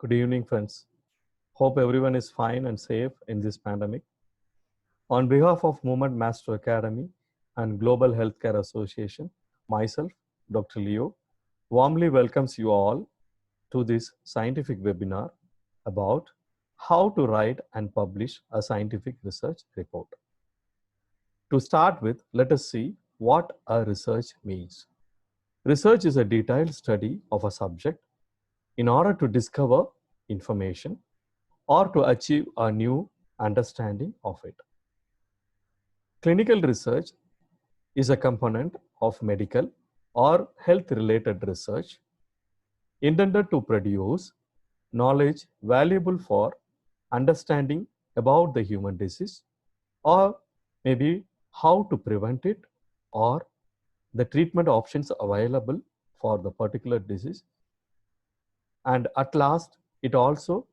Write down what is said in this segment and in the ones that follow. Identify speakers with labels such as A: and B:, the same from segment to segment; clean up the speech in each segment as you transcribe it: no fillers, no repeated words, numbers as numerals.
A: Good evening, friends. Hope everyone is fine and safe in this pandemic. On behalf of Movement Master Academy and Global Healthcare Association, myself, Dr. Leo, warmly welcomes you all to this scientific webinar about how to write and publish a scientific research report. To start with, let us see what a research means. Research is a detailed study of a subject in order to discover information or to achieve a new understanding of it. Clinical research is a component of medical or health related research intended to produce knowledge valuable for understanding about the human disease or maybe how to prevent it or the treatment options available for the particular disease. And at last, it also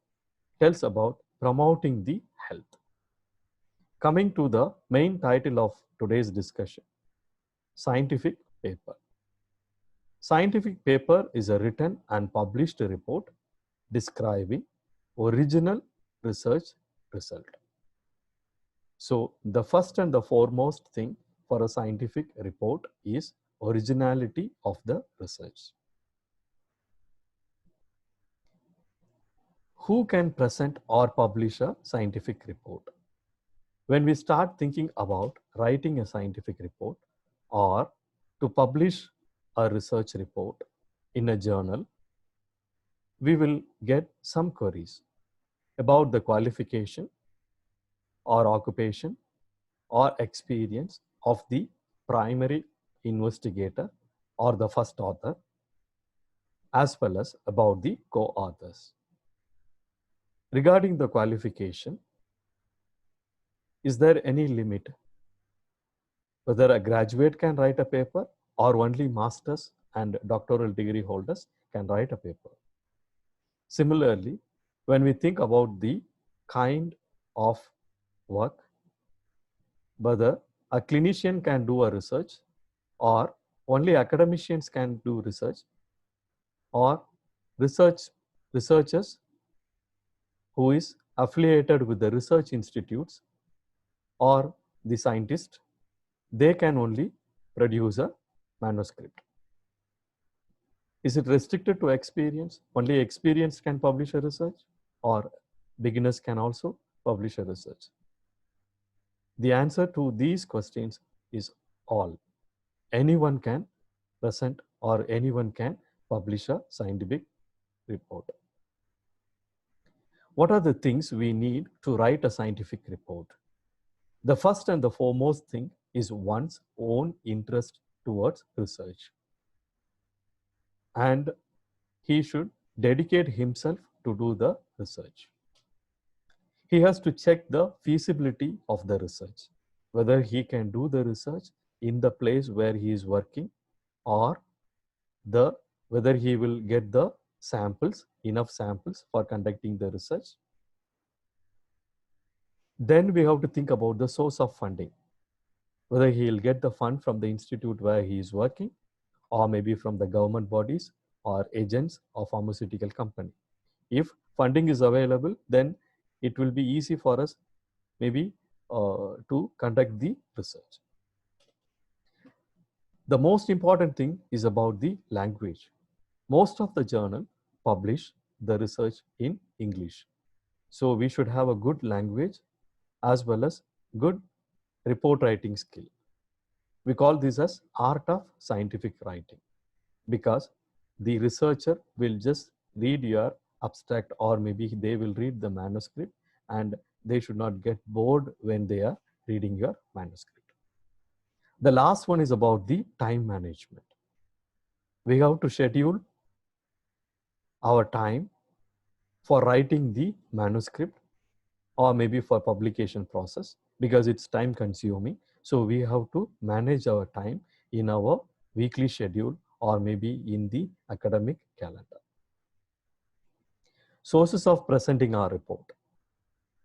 A: tells about promoting the health. Coming to the main title of today's discussion, scientific paper. Scientific paper is a written and published report describing original research result. So the first and the foremost thing for a scientific report is originality of the research. Who can present or publish a scientific report? When we start thinking about writing a scientific report or to publish a research report in a journal, we will get some queries about the qualification or occupation or experience of the primary investigator or the first author, as well as about the co-authors. Regarding the qualification, is there any limit whether a graduate can write a paper or only masters and doctoral degree holders can write a paper? Similarly, when we think about the kind of work, whether a clinician can do a research or only academicians can do research, or researchers who is affiliated with the research institutes or the scientist, they can only produce a manuscript. Is it restricted to experience? Only experienced can publish a research, or beginners can also publish a research? The answer to these questions is all. Anyone can present or anyone can publish a scientific report. What are the things we need to write a scientific report? The first and the foremost thing is one's own interest towards research. And he should dedicate himself to do the research. He has to check the feasibility of the research, whether he can do the research in the place where he is working, or whether he will get the enough samples for conducting the research. Then we have to think about the source of funding, whether he will get the fund from the institute where he is working, or maybe from the government bodies or agents or pharmaceutical company. If funding is available, then it will be easy for us maybe to conduct the research. The most important thing is about the language. Most of the journal publish the research in English. So we should have a good language as well as good report writing skill. We call this as art of scientific writing, because the researcher will just read your abstract, or maybe they will read the manuscript, and they should not get bored when they are reading your manuscript. The last one is about the time management. We have to schedule our time for writing the manuscript or maybe for publication process, because it's time consuming. So we have to manage our time in our weekly schedule or maybe in the academic calendar. Sources of presenting our report.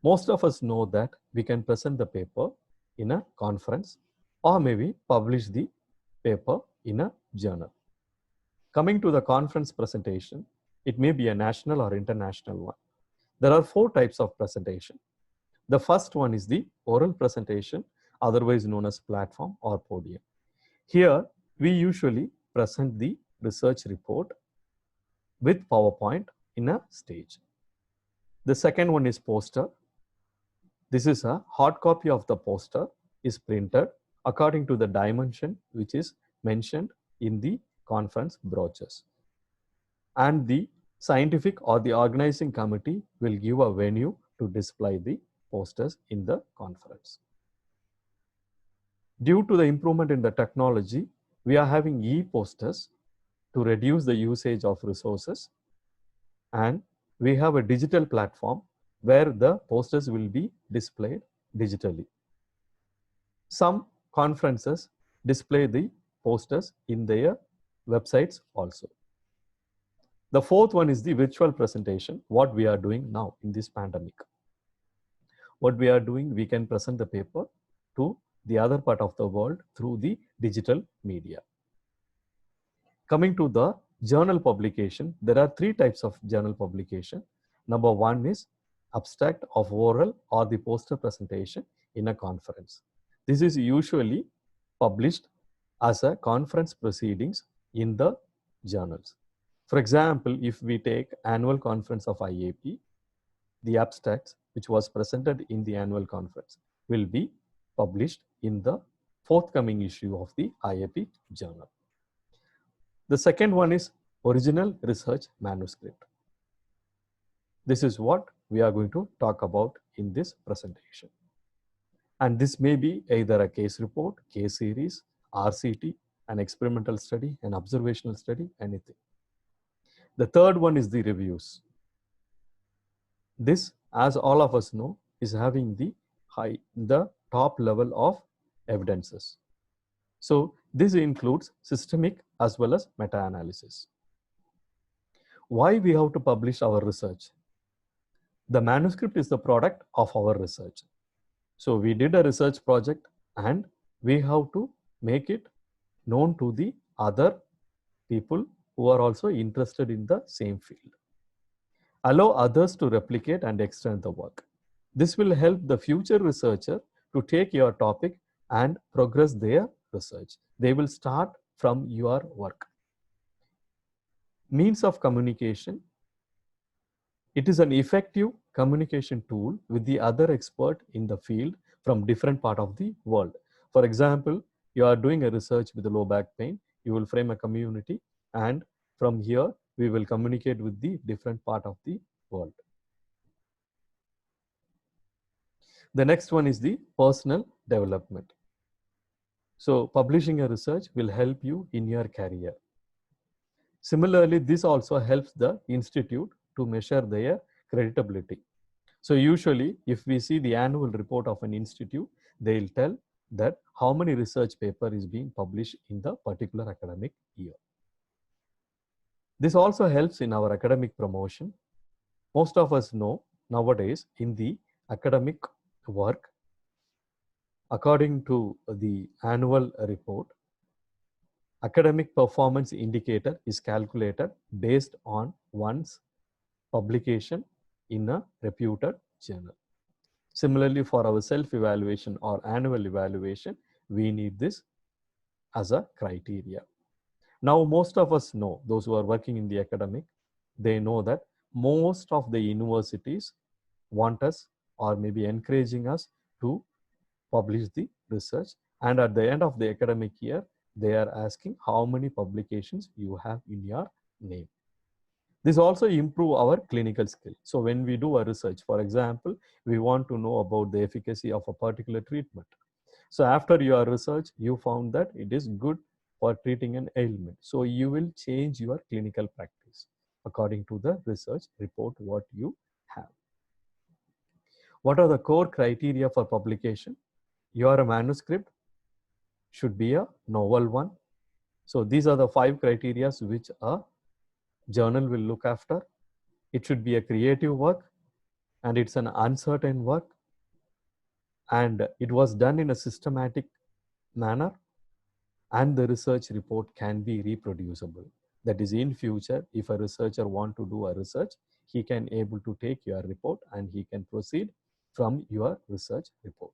A: Most of us know that we can present the paper in a conference or maybe publish the paper in a journal. Coming to the conference presentation, It may be a national or international one. There are 4 types of presentation. The first one is the oral presentation, otherwise known as platform or podium. Here, we usually present the research report with PowerPoint in a stage. The second one is poster. This is a hard copy of the poster is printed according to the dimension which is mentioned in the conference brochures. And the scientific or the organizing committee will give a venue to display the posters in the conference. Due to the improvement in the technology, we are having e-posters to reduce the usage of resources, and we have a digital platform where the posters will be displayed digitally. Some conferences display the posters in their websites also. The fourth one is the virtual presentation, what we are doing now in this pandemic. What we are doing, we can present the paper to the other part of the world through the digital media. Coming to the journal publication, there are 3 types of journal publication. Number 1 is abstract of oral or the poster presentation in a conference. This is usually published as a conference proceedings in the journals. For example, if we take annual conference of IAP, the abstracts which was presented in the annual conference will be published in the forthcoming issue of the IAP journal. The second one is original research manuscript. This is what we are going to talk about in this presentation. And this may be either a case report, case series, RCT, an experimental study, an observational study, anything. The third one is the reviews. This, as all of us know, is having the top level of evidences. So this includes systemic as well as meta-analysis. Why we have to publish our research? The manuscript is the product of our research. So we did a research project and we have to make it known to the other people who are also interested in the same field. Allow others to replicate and extend the work. This will help the future researcher to take your topic and progress their research. They will start from your work. Means of communication. It is an effective communication tool with the other expert in the field from different part of the world. For example, you are doing a research with low back pain, you will frame a community, and from here we will communicate with the different part of the world. The next one is the personal development. So publishing a research will help you in your career. Similarly, this also helps the institute to measure their creditability. So usually, if we see the annual report of an institute, they'll tell that how many research paper is being published in the particular academic year. This also helps in our academic promotion. Most of us know nowadays in the academic work, according to the annual report, academic performance indicator is calculated based on one's publication in a reputed journal. Similarly, for our self-evaluation or annual evaluation, we need this as a criteria. Now, most of us know, those who are working in the academic, they know that most of the universities want us or maybe encouraging us to publish the research. And at the end of the academic year, they are asking how many publications you have in your name. This also improve our clinical skill. So when we do a research, for example, we want to know about the efficacy of a particular treatment. So after your research, you found that it is good for treating an ailment. So you will change your clinical practice according to the research report what you have. What are the core criteria for publication? Your manuscript should be a novel one. So these are the 5 criteria which a journal will look after. It should be a creative work and it's an uncertain work and it was done in a systematic manner and the research report can be reproducible. That is, in future, if a researcher want to do a research, he can able to take your report and he can proceed from your research report.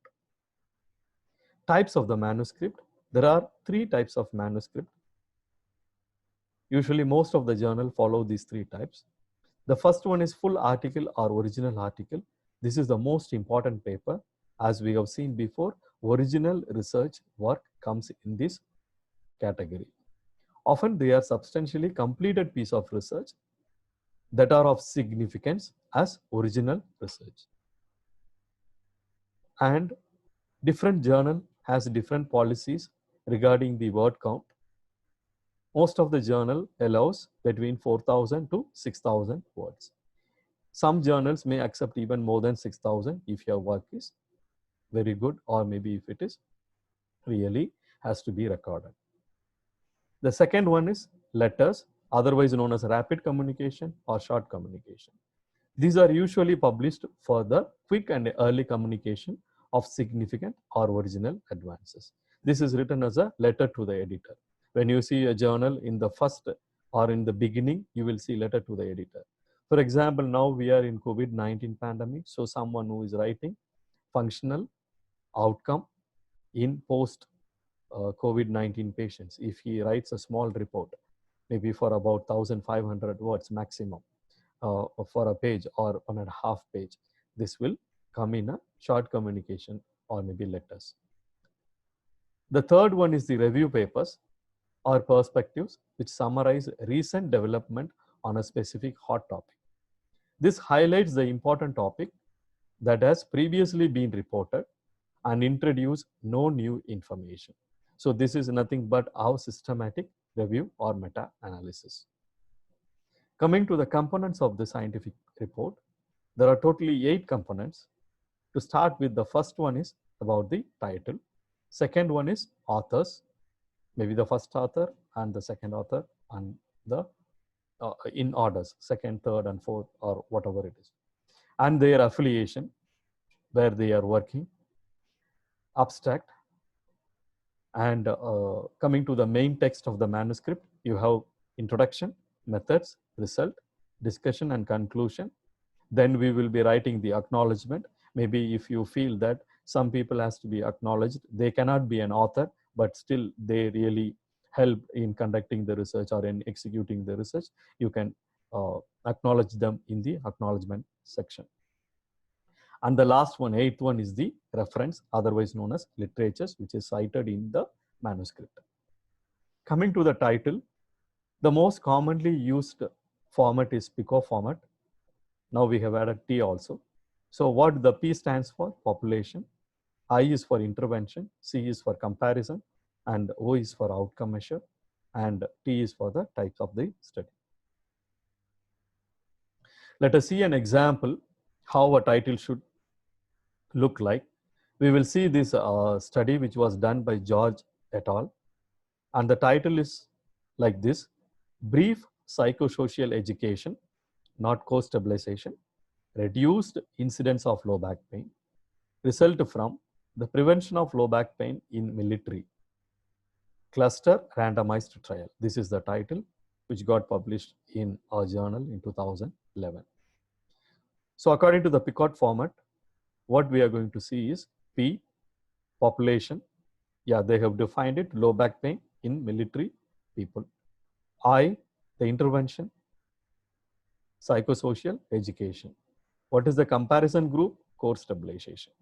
A: Types of the manuscript. There are 3 types of manuscript. Usually most of the journal follow these 3 types. The first one is full article or original article. This is the most important paper. As we have seen before, original research work comes in this category. Often they are substantially completed piece of research that are of significance as original research. And different journal has different policies regarding the word count. Most of the journal allows between 4,000 to 6,000 words. Some journals may accept even more than 6,000 if your work is very good, or maybe if it is really has to be recorded. The second one is letters, otherwise known as rapid communication or short communication. These are usually published for the quick and early communication of significant or original advances. This is written as a letter to the editor. When you see a journal in the first or in the beginning, you will see letter to the editor. For example, now we are in COVID-19 pandemic, so someone who is writing functional outcome in post COVID-19 patients, if he writes a small report, maybe for about 1,500 words maximum, for a page or 1.5 page, this will come in a short communication or maybe letters. The third one is the review papers or perspectives, which summarize recent development on a specific hot topic. This highlights the important topic that has previously been reported and introduce no new information. So this is nothing but our systematic review or meta-analysis. Coming to the components of the scientific report, there are totally 8 components. To start with, the first one is about the title. Second one is authors, maybe the first author and the second author, and the in orders, second, third, and fourth, or whatever it is, and their affiliation, where they are working, abstract, and coming to the main text of the manuscript, you have introduction, methods, result, discussion, and conclusion. Then we will be writing the acknowledgement. Maybe if you feel that some people has to be acknowledged, they cannot be an author, but still they really help in conducting the research or in executing the research, you can acknowledge them in the acknowledgement section. And the last one, 8th one, is the reference, otherwise known as literatures, which is cited in the manuscript. Coming to the title, the most commonly used format is PICO format. Now we have added T also. So what the P stands for? Population. I is for intervention. C is for comparison. And O is for outcome measure. And T is for the types of the study. Let us see an example how a title should look like. We will see this study which was done by George et al. And the title is like this: Brief Psychosocial Education, not Co-Stabilization, Reduced Incidence of Low Back Pain, Result from the Prevention of Low Back Pain in Military, Cluster Randomized Trial. This is the title which got published in our journal in 2011. So according to the Picot format, what we are going to see is P, population. Yeah, they have defined it, low back pain in military people. I, the intervention, psychosocial education. What is the comparison group? Core stabilization.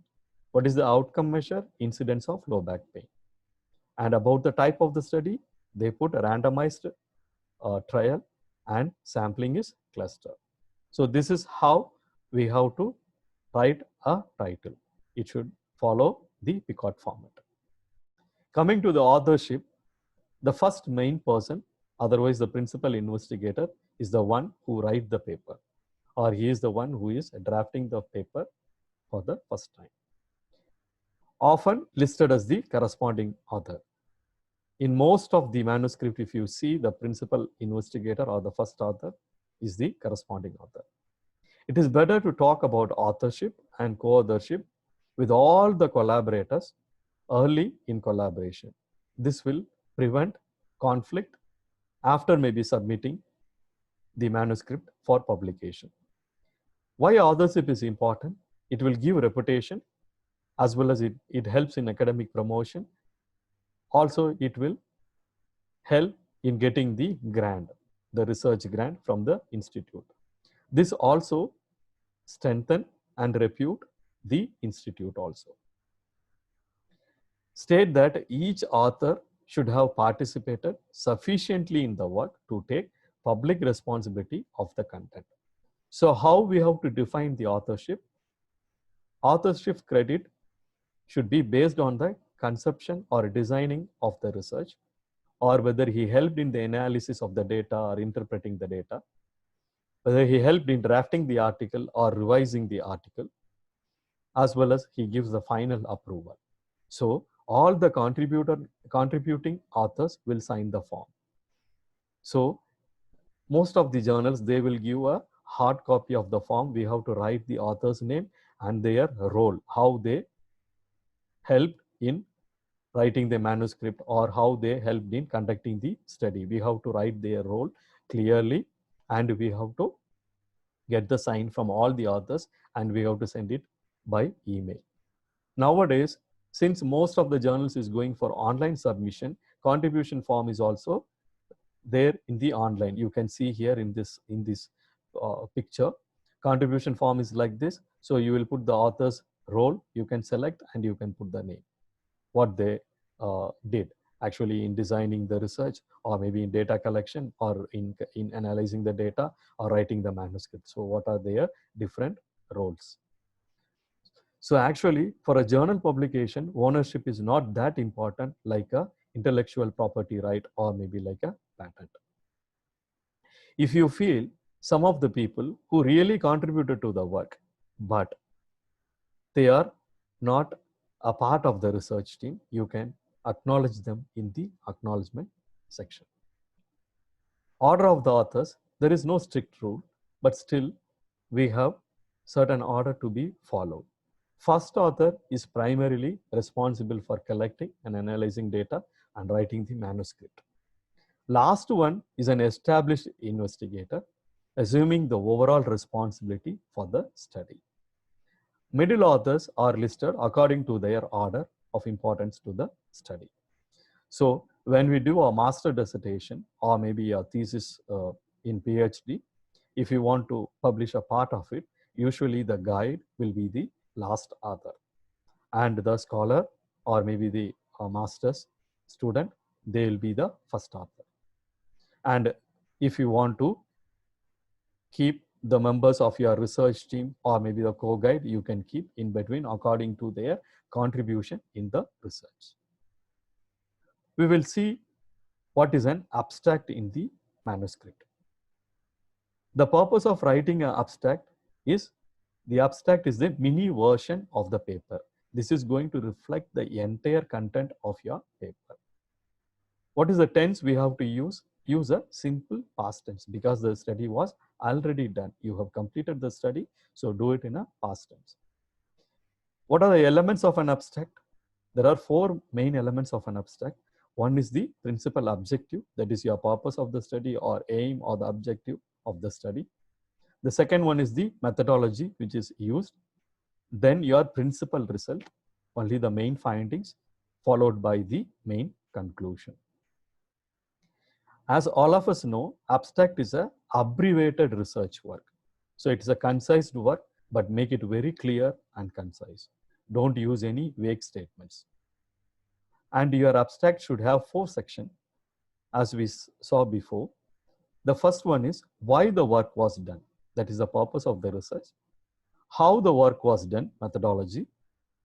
A: What is the outcome measure? Incidence of low back pain. And about the type of the study, they put a randomized trial and sampling is cluster. So this is how we have to write a title. It should follow the Picot format. Coming to the authorship, the first main person, otherwise the principal investigator, is the one who writes the paper, or he is the one who is drafting the paper for the first time. Often listed as the corresponding author. In most of the manuscript, if you see, the principal investigator or the first author is the corresponding author. It is better to talk about authorship and co-authorship with all the collaborators early in collaboration. This will prevent conflict after maybe submitting the manuscript for publication. Why authorship is important? It will give reputation, as well as it helps in academic promotion. Also, it will help in getting the grant, the research grant from the institute. This also strengthen and repute the institute also. State that each author should have participated sufficiently in the work to take public responsibility of the content. So how we have to define the authorship? Authorship credit should be based on the conception or designing of the research, or whether he helped in the analysis of the data or interpreting the data, whether he helped in drafting the article or revising the article, as well as he gives the final approval. So all the contributing authors will sign the form. So most of the journals, they will give a hard copy of the form. We have to write the author's name and their role, how they helped in writing the manuscript or how they helped in conducting the study. We have to write their role clearly, and we have to get the sign from all the authors, and we have to send it by email. Nowadays, since most of the journals is going for online submission, contribution form is also there in the online. You can see here in this picture, contribution form is like this. So you will put the author's role, you can select, and you can put the name, what they did actually in designing the research, or maybe in data collection, or in analyzing the data, or writing the manuscript. So what are their different roles? So actually, for a journal publication, ownership is not that important like a intellectual property right, or maybe like a patent. If you feel some of the people who really contributed to the work, but they are not a part of the research team, you can acknowledge them in the acknowledgement section. Order of the authors, there is no strict rule, but still we have certain order to be followed. First author is primarily responsible for collecting and analyzing data and writing the manuscript. Last one is an established investigator, assuming the overall responsibility for the study. Middle authors are listed according to their order of importance to the study. So when we do a master dissertation, or maybe a thesis in PhD, if you want to publish a part of it, usually the guide will be the last author, and the scholar, or maybe the master's student, they will be the first author. And if you want to keep the members of your research team, or maybe the co-guide, you can keep in between according to their contribution in the research. We will see what is an abstract in the manuscript. The purpose of writing an abstract is, the abstract is the mini version of the paper. This is going to reflect the entire content of your paper. What is the tense we have to use? Use a simple past tense, because the study was already done. You have completed the study, so do it in a past tense. What are the elements of an abstract? There are 4 main elements of an abstract. One is the principal objective, that is your purpose of the study, or aim, or the objective of the study. The second one is the methodology which is used. Then your principal result, only the main findings, followed by the main conclusion. As all of us know, abstract is a abbreviated research work. So it is a concise work, but make it very clear and concise. Don't use any vague statements. And your abstract should have 4 sections, as we saw before. The first one is why the work was done. That is the purpose of the research. How the work was done, methodology.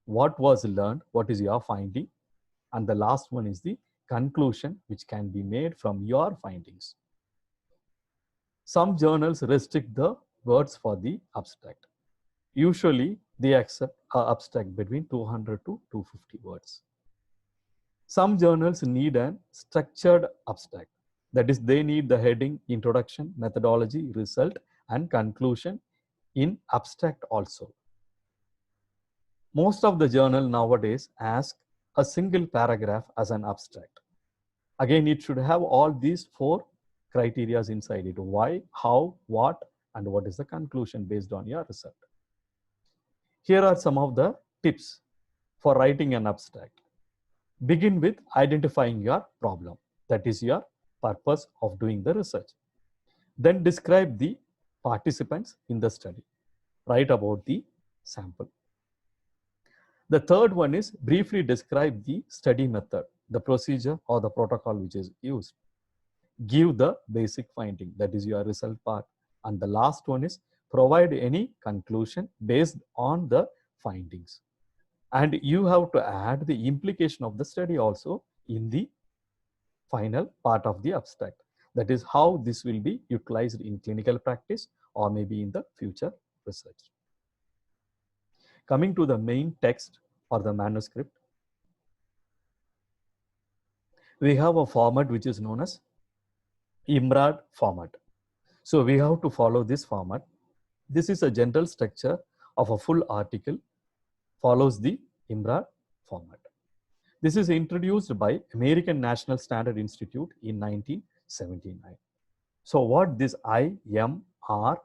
A: What was learned, what is your finding. And the last one is the conclusion, which can be made from your findings. Some journals restrict the words for the abstract. Usually, they accept an abstract between 200 to 250 words. Some journals need a structured abstract. That is, they need the heading, introduction, methodology, result, and conclusion in abstract also. Most of the journal nowadays ask a single paragraph as an abstract. Again, it should have all these 4 criteria inside it. Why, how, what, and what is the conclusion based on your result. Here are some of the tips for writing an abstract. Begin with identifying your problem. That is your purpose of doing the research. Then describe the participants in the study. Write about the sample. The third one is briefly describe the study method, the procedure or the protocol which is used. Give the basic finding, that is your result part. And the last one is provide any conclusion based on the findings. And you have to add the implication of the study also in the final part of the abstract. That is how this will be utilized in clinical practice or maybe in the future research. Coming to the main text or the manuscript, we have a format which is known as IMRAD format. So we have to follow this format. This is a general structure of a full article, follows the IMRAD format. This is introduced by American National Standard Institute in 1979. So what this I, M, R,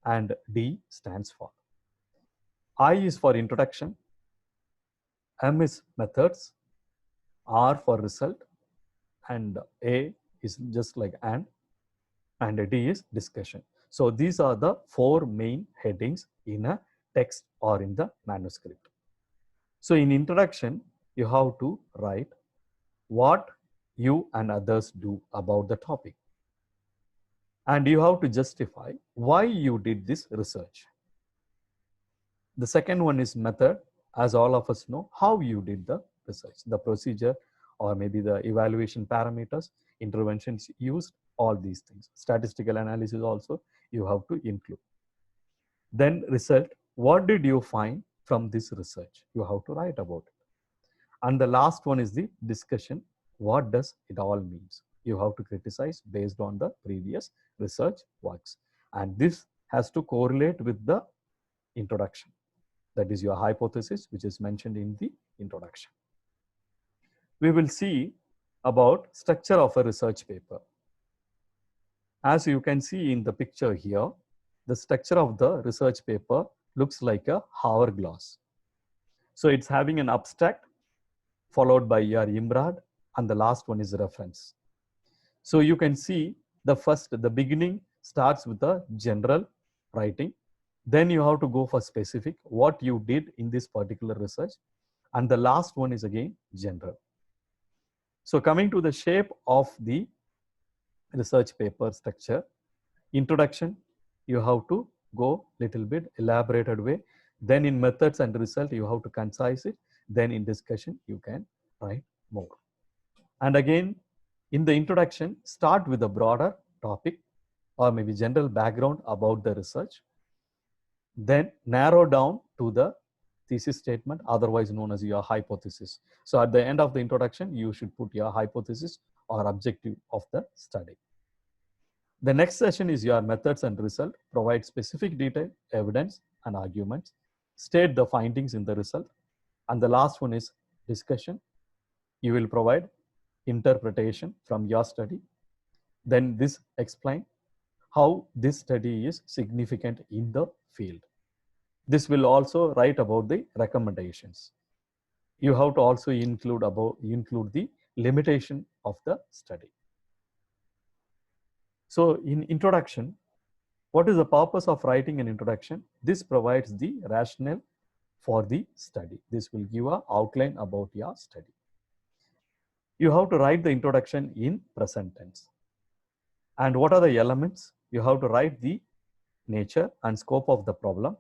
A: and D stands for? I is for introduction, M is methods, R for result, and A is just like and D is discussion. So these are the four main headings in a text or in the manuscript. So in introduction, you have to write what you and others do about the topic. And you have to justify why you did this research. The second one is method, as all of us know, how you did the research, the procedure, or maybe the evaluation parameters, interventions used, all these things. Statistical analysis also you have to include. Then result, what did you find from this research? You have to write about it. And the last one is the discussion. What does it all means? You have to criticize based on the previous research works. And this has to correlate with the introduction. That is your hypothesis, which is mentioned in the introduction. We will see about structure of a research paper. As you can see in the picture here, the structure of the research paper looks like a hourglass. So it's having an abstract followed by your IMRAD, and the last one is reference. So you can see the beginning starts with the general writing. Then you have to go for specific, what you did in this particular research. And the last one is again general. So coming to the shape of the research paper structure, introduction, you have to go little bit elaborated way. Then in methods and result, you have to concise it. Then in discussion, you can write more. And again, in the introduction, start with a broader topic or maybe general background about the research. Then narrow down to the thesis statement, otherwise known as your hypothesis. So at the end of the introduction, you should put your hypothesis or objective of the study. The next session is your methods and result. Provide specific detail, evidence, and arguments. State the findings in the result. And the last one is discussion. You will provide interpretation from your study. Then this explain how this study is significant in the field. This will also write about the recommendations. You have to also include the limitation of the study. So in introduction, what is the purpose of writing an introduction? This provides the rationale for the study. This will give an outline about your study. You have to write the introduction in present tense. And what are the elements? You have to write the nature and scope of the problem.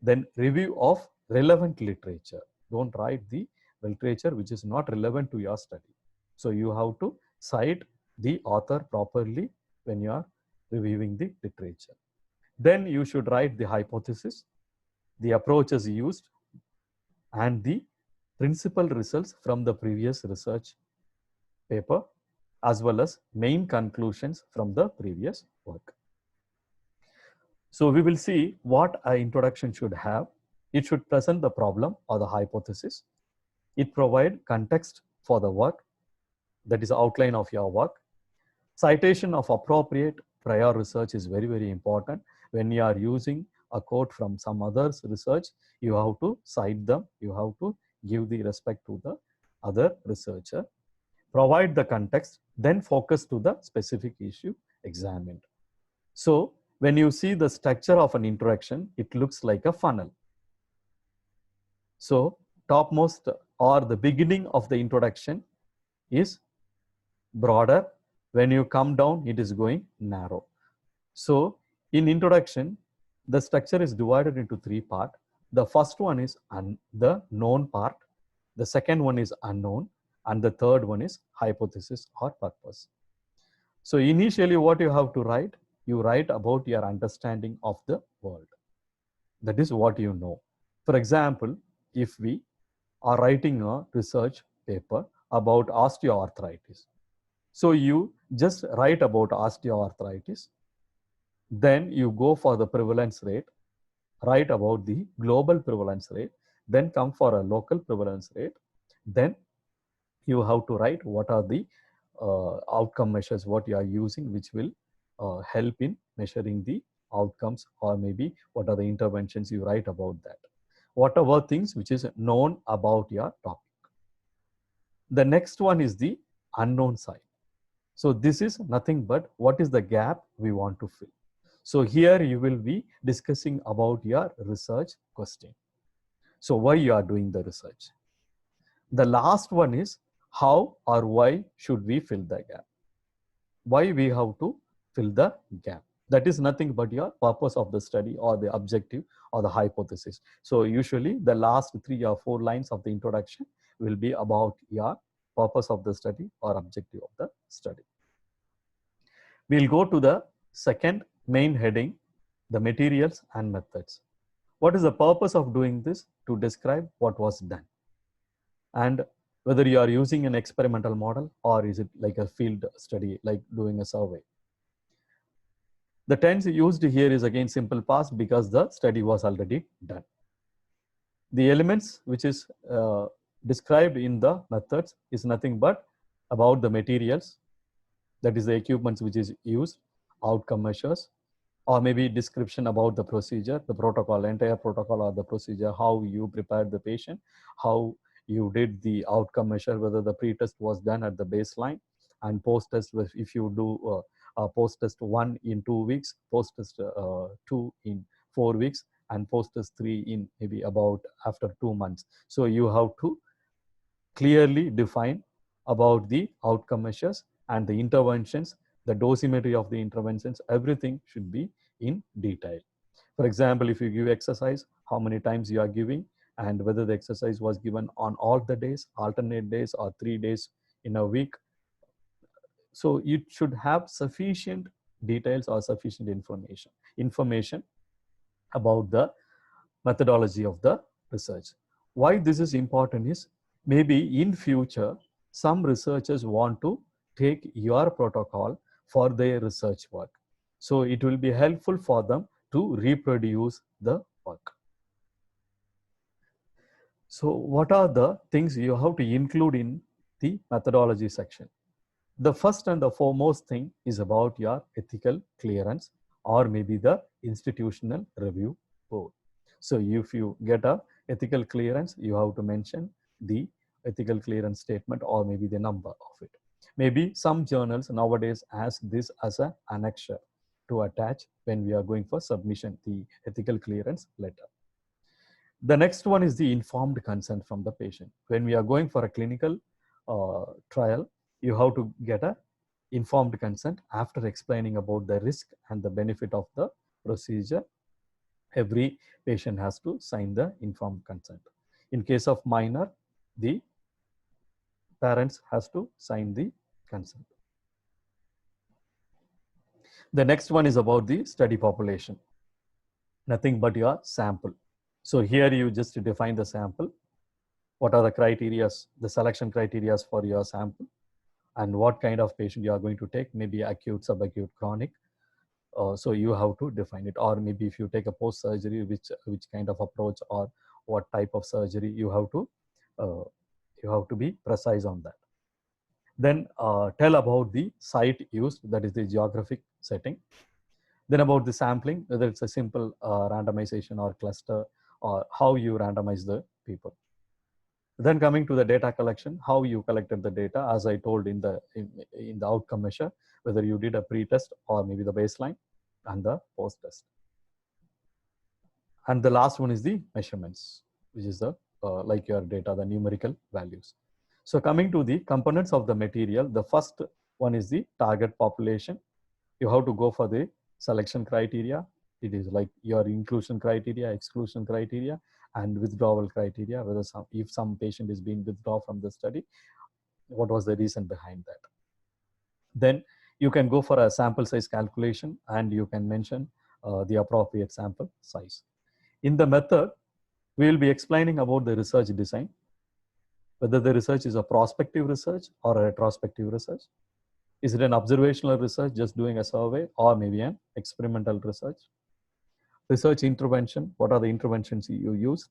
A: Then review of relevant literature. Don't write the literature which is not relevant to your study. So you have to cite the author properly when you are reviewing the literature. Then you should write the hypothesis, the approaches used, and the principal results from the previous research paper, as well as main conclusions from the previous work. So we will see what an introduction should have. It should present the problem or the hypothesis. It provide context for the work, that is outline of your work. Citation of appropriate prior research is very, very important. When you are using a quote from some other's research, you have to cite them, you have to give the respect to the other researcher, provide the context, then focus to the specific issue examined. So when you see the structure of an introduction, it looks like a funnel. So topmost or the beginning of the introduction is broader. When you come down, it is going narrow. So in introduction, the structure is divided into three parts. The first one is the known part. The second one is unknown. And the third one is hypothesis or purpose. So initially what you have to write, you write about your understanding of the world. That is what you know. For example, if we are writing a research paper about osteoarthritis, so you just write about osteoarthritis, then you go for the prevalence rate, write about the global prevalence rate, then come for a local prevalence rate, then you have to write what are the outcome measures what you are using which will help in measuring the outcomes, or maybe what are the interventions, you write about that. Whatever things which is known about your topic. The next one is the unknown side. So this is nothing but what is the gap we want to fill. So here you will be discussing about your research question. So why you are doing the research. The last one is how or why should we fill the gap. Why we have to fill the gap. That is nothing but your purpose of the study or the objective or the hypothesis. So usually the last 3 or 4 lines of the introduction will be about your purpose of the study or objective of the study. We'll go to the second main heading, the materials and methods. What is the purpose of doing this? To describe what was done. And whether you are using an experimental model or is it like a field study, like doing a survey. The tense used here is again simple past because the study was already done. The elements which is described in the methods is nothing but about the materials, that is the equipments which is used, outcome measures, or maybe description about the procedure, the protocol, entire protocol or the procedure, how you prepared the patient, how you did the outcome measure, whether the pre-test was done at the baseline, and post-test, if you do post-test 1 in 2 weeks, post-test 2 in 4 weeks, and post-test 3 in maybe about after 2 months. So you have to clearly define about the outcome measures and the interventions, the dosimetry of the interventions, everything should be in detail. For example, if you give exercise, how many times you are giving, and whether the exercise was given on all the days, alternate days, or 3 days in a week. So you should have sufficient details or sufficient information about the methodology of the research. Why this is important is maybe in future, some researchers want to take your protocol for their research work. So it will be helpful for them to reproduce the work. So what are the things you have to include in the methodology section? The first and the foremost thing is about your ethical clearance or maybe the institutional review board. So if you get a ethical clearance, you have to mention the ethical clearance statement or maybe the number of it. Maybe some journals nowadays ask this as an annexure to attach when we are going for submission, the ethical clearance letter. The next one is the informed consent from the patient. When we are going for a clinical trial, you have to get a informed consent after explaining about the risk and the benefit of the procedure. Every patient has to sign the informed consent. In case of minor, the parents has to sign the consent. The next one is about the study population. Nothing but your sample. So here you just define the sample. What are the criteria, the selection criteria for your sample, and what kind of patient you are going to take, maybe acute, subacute, chronic. So you have to define it. Or maybe if you take a post-surgery, which kind of approach or what type of surgery, you have to be precise on that. Then tell about the site used, that is the geographic setting. Then about the sampling, whether it's a simple randomization or cluster, or how you randomize the people. Then coming to the data collection, how you collected the data, as I told in the outcome measure, whether you did a pre-test or maybe the baseline and the post-test. And the last one is the measurements, which is the like your data, the numerical values. So coming to the components of the material, the first one is the target population. You have to go for the selection criteria. It is like your inclusion criteria, exclusion criteria, and withdrawal criteria, whether if some patient is being withdrawn from the study, what was the reason behind that. Then you can go for a sample size calculation, and you can mention the appropriate sample size. In the method, we will be explaining about the research design, whether the research is a prospective research or a retrospective research. Is it an observational research, just doing a survey, or maybe an experimental research? Research intervention, what are the interventions you use?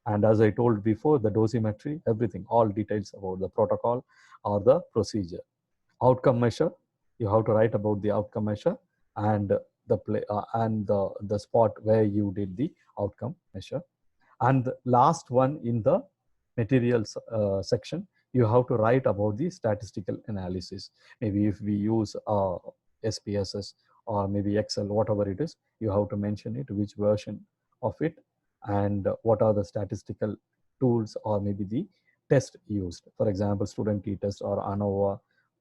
A: And as I told before, the dosimetry, everything, all details about the protocol or the procedure. Outcome measure, you have to write about the outcome measure and the spot where you did the outcome measure. And the last one in the materials section, you have to write about the statistical analysis. Maybe if we use SPSS or maybe Excel, whatever it is, you have to mention it, which version of it, and what are the statistical tools or maybe the test used. For example, student t-test or ANOVA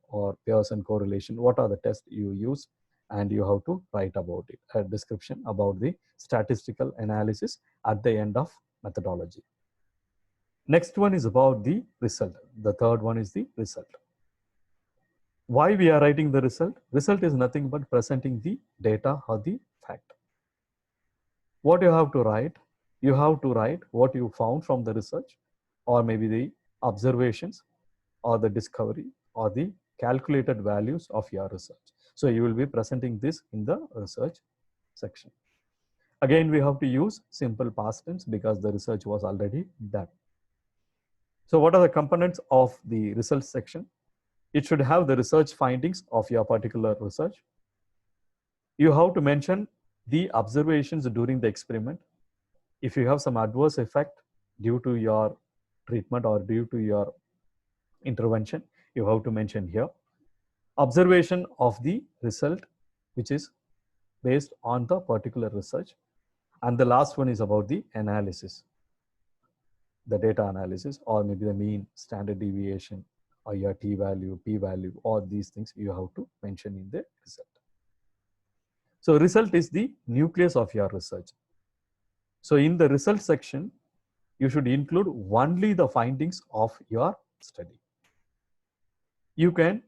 A: or Pearson correlation, what are the tests you use, and you have to write about it, a description about the statistical analysis at the end of methodology. Next one is about the result. The third one is the result. Why we are writing the result? Result is nothing but presenting the data or the fact. What you have to write? You have to write what you found from the research, or maybe the observations or the discovery or the calculated values of your research. So you will be presenting this in the research section. Again, we have to use simple past tense because the research was already done. So what are the components of the results section? It should have the research findings of your particular research. You have to mention the observations during the experiment. If you have some adverse effect due to your treatment or due to your intervention, you have to mention here. Observation of the result, which is based on the particular research. And the last one is about the analysis, the data analysis, or maybe the mean, standard deviation, or your t-value, p-value, all these things you have to mention in the result. So result is the nucleus of your research. So in the result section, you should include only the findings of your study. You can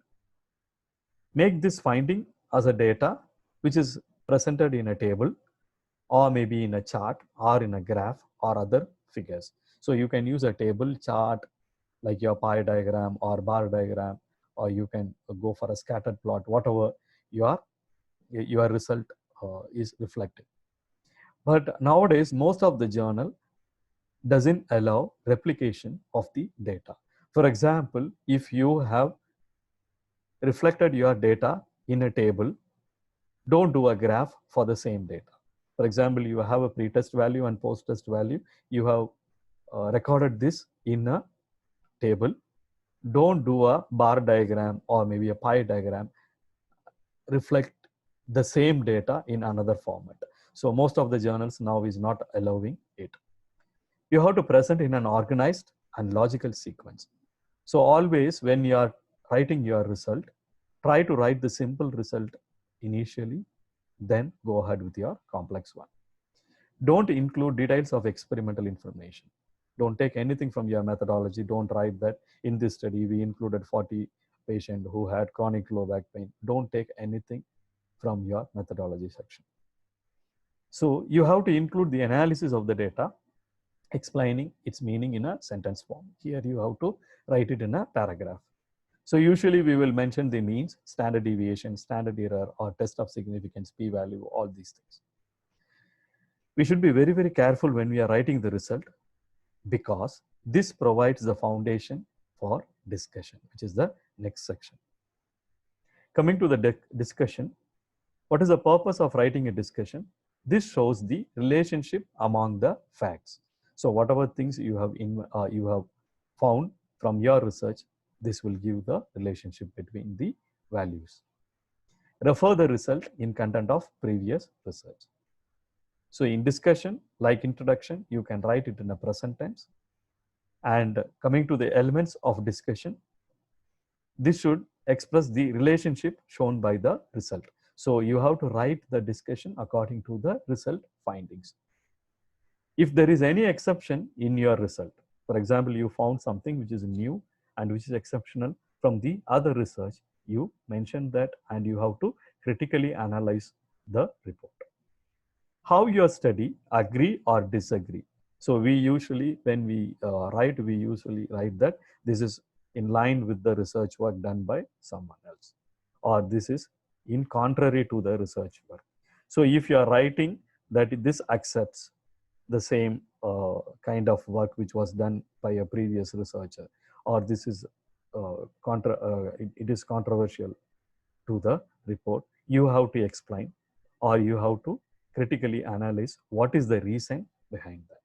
A: make this finding as a data which is presented in a table, or maybe in a chart, or in a graph, or other figures. So you can use a table, chart, like your pie diagram or bar diagram, or you can go for a scattered plot, whatever your result is reflecting. But nowadays, most of the journal doesn't allow replication of the data. For example, if you have reflected your data in a table, don't do a graph for the same data. For example, you have a pre-test value and post-test value. You have recorded this in a table. Don't do a bar diagram or maybe a pie diagram. Reflect the same data in another format. So most of the journals now is not allowing it. You have to present in an organized and logical sequence. So always when you are writing your result, try to write the simple result initially, then go ahead with your complex one. Don't include details of experimental information. Don't take anything from your methodology. Don't write that in this study we included 40 patients who had chronic low back pain. Don't take anything from your methodology section. So you have to include the analysis of the data, explaining its meaning in a sentence form. Here you have to write it in a paragraph. So usually we will mention the means, standard deviation, standard error, or test of significance, p-value, all these things. We should be very, very careful when we are writing the result, because this provides the foundation for discussion, which is the next section. Coming to the discussion, what is the purpose of writing a discussion? This shows the relationship among the facts. So whatever things you have found from your research, this will give the relationship between the values. Refer the result in content of previous research. So in discussion, like introduction, you can write it in a present tense. And coming to the elements of discussion, this should express the relationship shown by the result. So you have to write the discussion according to the result findings. If there is any exception in your result, for example, you found something which is new and which is exceptional from the other research, you mention that and you have to critically analyze the report. How your study agree or disagree. So we usually, when we write, we usually write that this is in line with the research work done by someone else, or this is in contrary to the research work. So if you are writing that this accepts the same kind of work which was done by a previous researcher, or this is it is controversial to the report, you have to explain, or you have to critically analyze what is the reason behind that.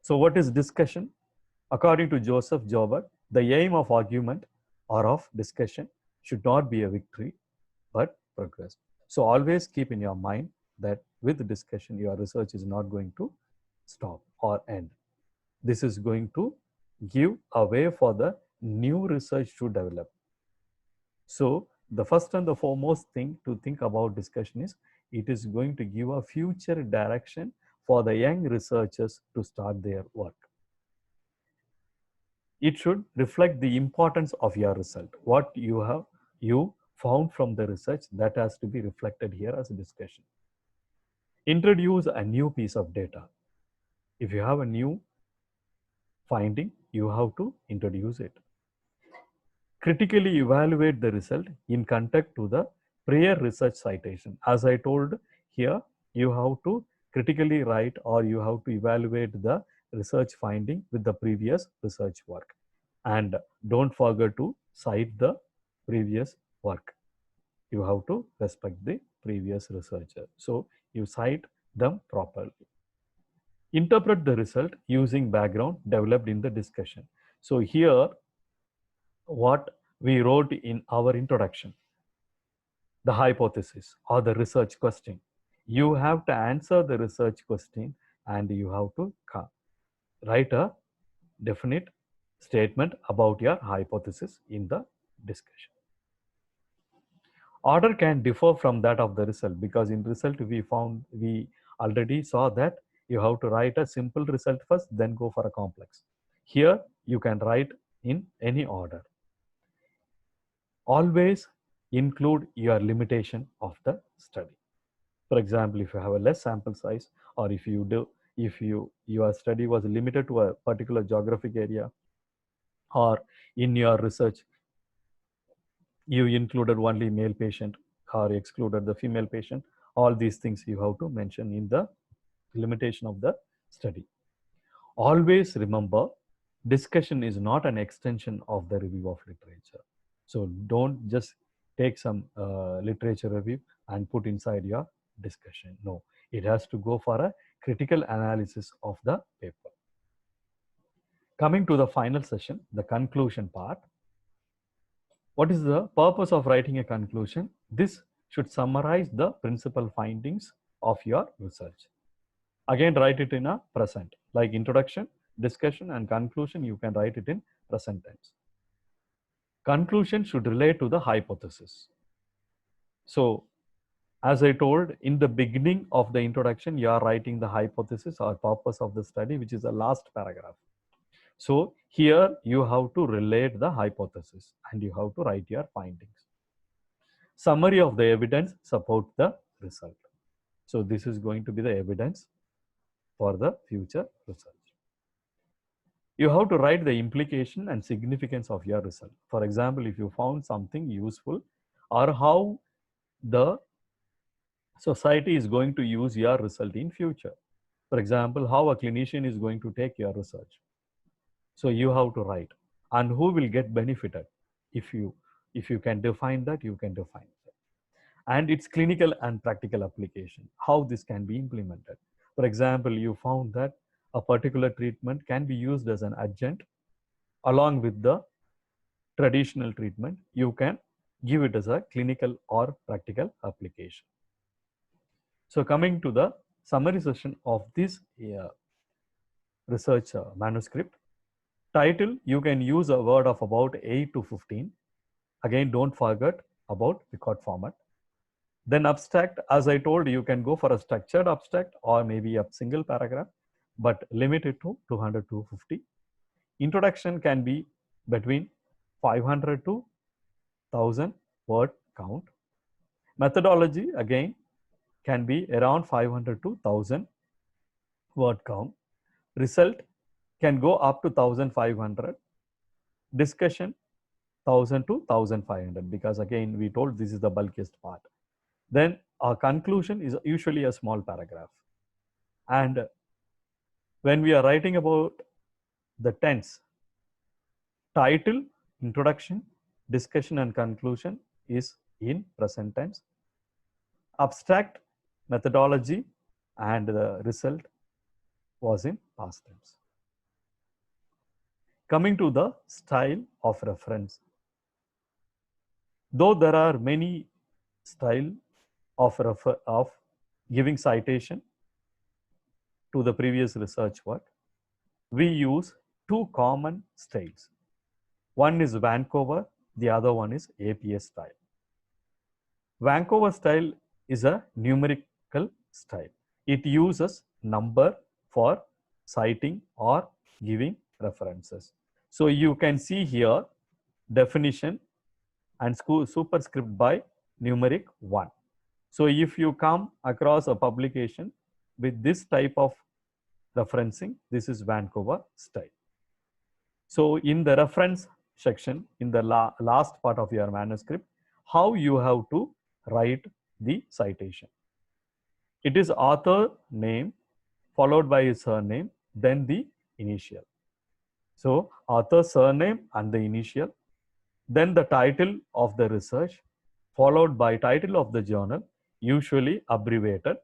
A: So what is discussion? According to Joseph Joubert, the aim of argument or of discussion should not be a victory, but progress. So always keep in your mind that with discussion, your research is not going to stop or end. This is going to give a way for the new research to develop. So the first and the foremost thing to think about discussion is it is going to give a future direction for the young researchers to start their work. It should reflect the importance of your result. What you found from the research, that has to be reflected here as a discussion. Introduce a new piece of data. If you have a new finding, you have to introduce it. Critically evaluate the result in context to the prior research citation. As I told here, you have to critically write, or you have to evaluate the research finding with the previous research work. And don't forget to cite the previous work. You have to respect the previous researcher. So you cite them properly. Interpret the result using background developed in the discussion. So here, what we wrote in our introduction, the hypothesis or the research question, you have to answer the research question and you have to write a definite statement about your hypothesis in the discussion. Order can differ from that of the result, because in result we already saw that you have to write a simple result first, then go for a complex. Here you can write in any order. Always include your limitation of the study. For example, if you have a less sample size, or if your study was limited to a particular geographic area, or in your research you included only male patient or excluded the female patient, all these things you have to mention in the limitation of the study. Always remember, discussion is not an extension of the review of literature. So don't just take some literature review and put inside your discussion. No, it has to go for a critical analysis of the paper. Coming to the final session, the conclusion part. What is the purpose of writing a conclusion? This should summarize the principal findings of your research. Again, write it in a present, like introduction, discussion, and conclusion. You can write it in present tense. Conclusion should relate to the hypothesis. So, as I told in the beginning of the introduction, you are writing the hypothesis or purpose of the study, which is the last paragraph. So here you have to relate the hypothesis and you have to write your findings. Summary of the evidence support the result. So this is going to be the evidence for the future research. You have to write the implication and significance of your result. For example, if you found something useful, or how the society is going to use your result in future. For example, how a clinician is going to take your research. So you have to write. and who will get benefited. If you can define that, you can define that. And its clinical and practical application, how this can be implemented. For example, you found that a particular treatment can be used as an adjunct along with the traditional treatment. You can give it as a clinical or practical application. So coming to the summary session of this research manuscript. Title, you can use a word of about 8 to 15. Again, don't forget about record format. Then abstract, as I told you, can go for a structured abstract or maybe a single paragraph, but limit it to 200 to 250. Introduction can be between 500 to 1000 word count. Methodology, again, can be around 500 to 1000 word count. Result can go up to 1500. Discussion 1000 to 1500, because again we told this is the bulkiest part. Then our conclusion is usually a small paragraph. And when we are writing about the tense, title, introduction, discussion and conclusion is in present tense. Abstract, methodology and the result was in past tense. Coming to the style of reference. Though there are many style of giving citation to the previous research work, we use two common styles. One is Vancouver, the other one is APS style. Vancouver style is a numerical style. It uses number for citing or giving references. So you can see here definition and superscript by numeric 1. So if you come across a publication with this type of referencing, this is Vancouver style. So in the reference section, in the last part of your manuscript, how you have to write the citation. It is author name followed by his surname, then the initial. So author surname and the initial, then the title of the research followed by title of the journal, usually abbreviated,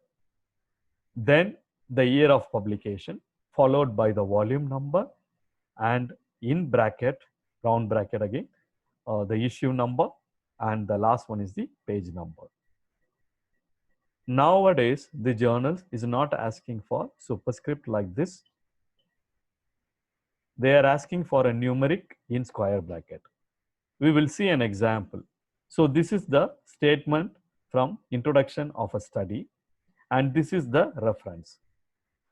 A: then the year of publication followed by the volume number, and in bracket, round bracket again, the issue number, and the last one is the page number. Nowadays, the journal is not asking for superscript like this. They are asking for a numeric in square bracket. We will see an example. So this is the statement from introduction of a study, and this is the reference.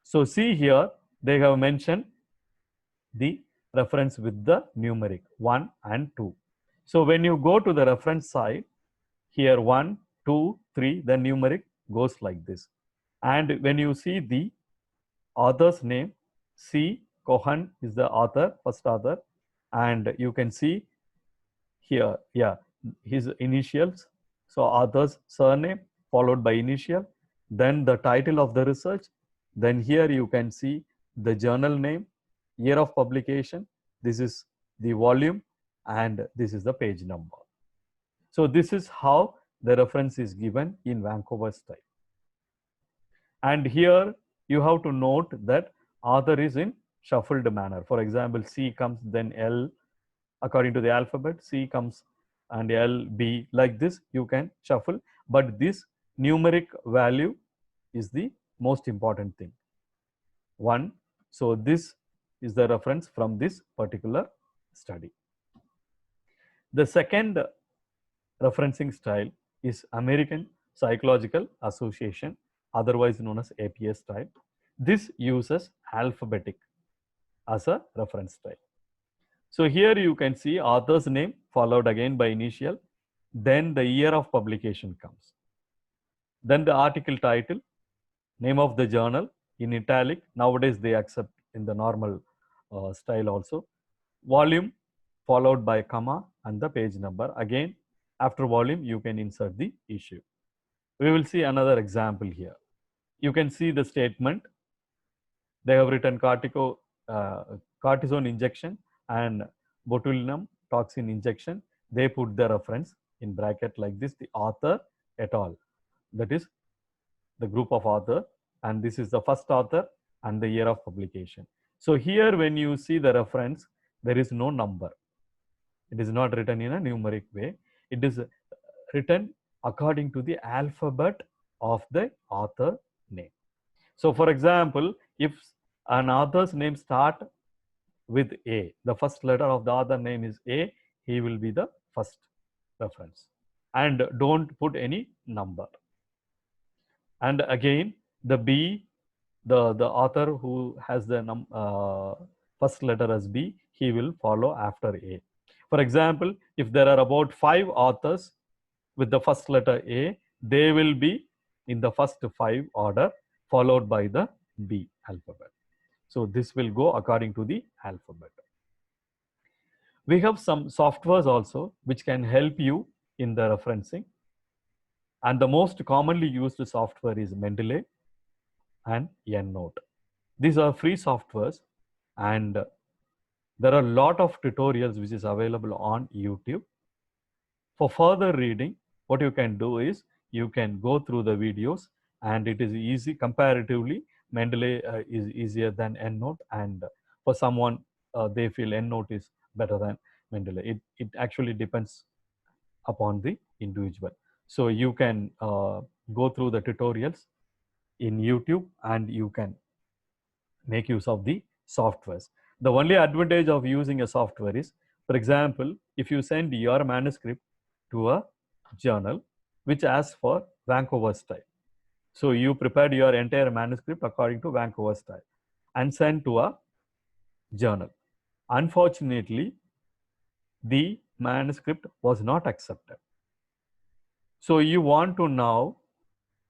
A: So see here, they have mentioned the reference with the numeric 1 and 2. So when you go to the reference side, here 1, 2, 3, the numeric goes like this. And when you see the author's name, C. Cohen is the author, first author, and you can see here, his initials. So author's surname followed by initial, then the title of the research, then here you can see the journal name, year of publication, this is the volume, and this is the page number. So this is how the reference is given in Vancouver style. And here you have to note that author is in shuffled manner. For example, C comes, then L according to the alphabet, C comes and L, B, like this you can shuffle, but this numeric value is the most important thing, 1. So this is the reference from this particular study. The second referencing style is American Psychological Association, otherwise known as APS style. This uses alphabetic as a reference style. So here you can see author's name followed again by initial, then the year of publication comes. Then the article title, name of the journal in italic, nowadays they accept in the normal style also. Volume followed by comma and the page number. Again, after volume, you can insert the issue. We will see another example here. You can see the statement. They have written cortisone injection and botulinum toxin injection, they put the reference in bracket like this, the author et al. That is the group of author, and this is the first author and the year of publication. So here when you see the reference, there is no number. It is not written in a numeric way. It is written according to the alphabet of the author name. So for example, if an author's name start with A, the first letter of the author name is A, he will be the first reference. And don't put any number. And again, the B, the author who has the first letter as B, he will follow after A. For example, if there are about 5 authors with the first letter A, they will be in the first 5 order, followed by the B alphabet. So this will go according to the alphabet. We have some softwares also which can help you in the referencing. And the most commonly used software is Mendeley and EndNote. These are free softwares, and there are a lot of tutorials which is available on YouTube. For further reading, what you can do is you can go through the videos, and it is easy comparatively. Mendeley is easier than EndNote, and for someone they feel EndNote is better than Mendeley. It actually depends upon the individual. So you can go through the tutorials in YouTube, and you can make use of the softwares. The only advantage of using a software is, for example, if you send your manuscript to a journal which asks for Vancouver style. So you prepared your entire manuscript according to Vancouver style and sent to a journal. Unfortunately, the manuscript was not accepted. So you want to now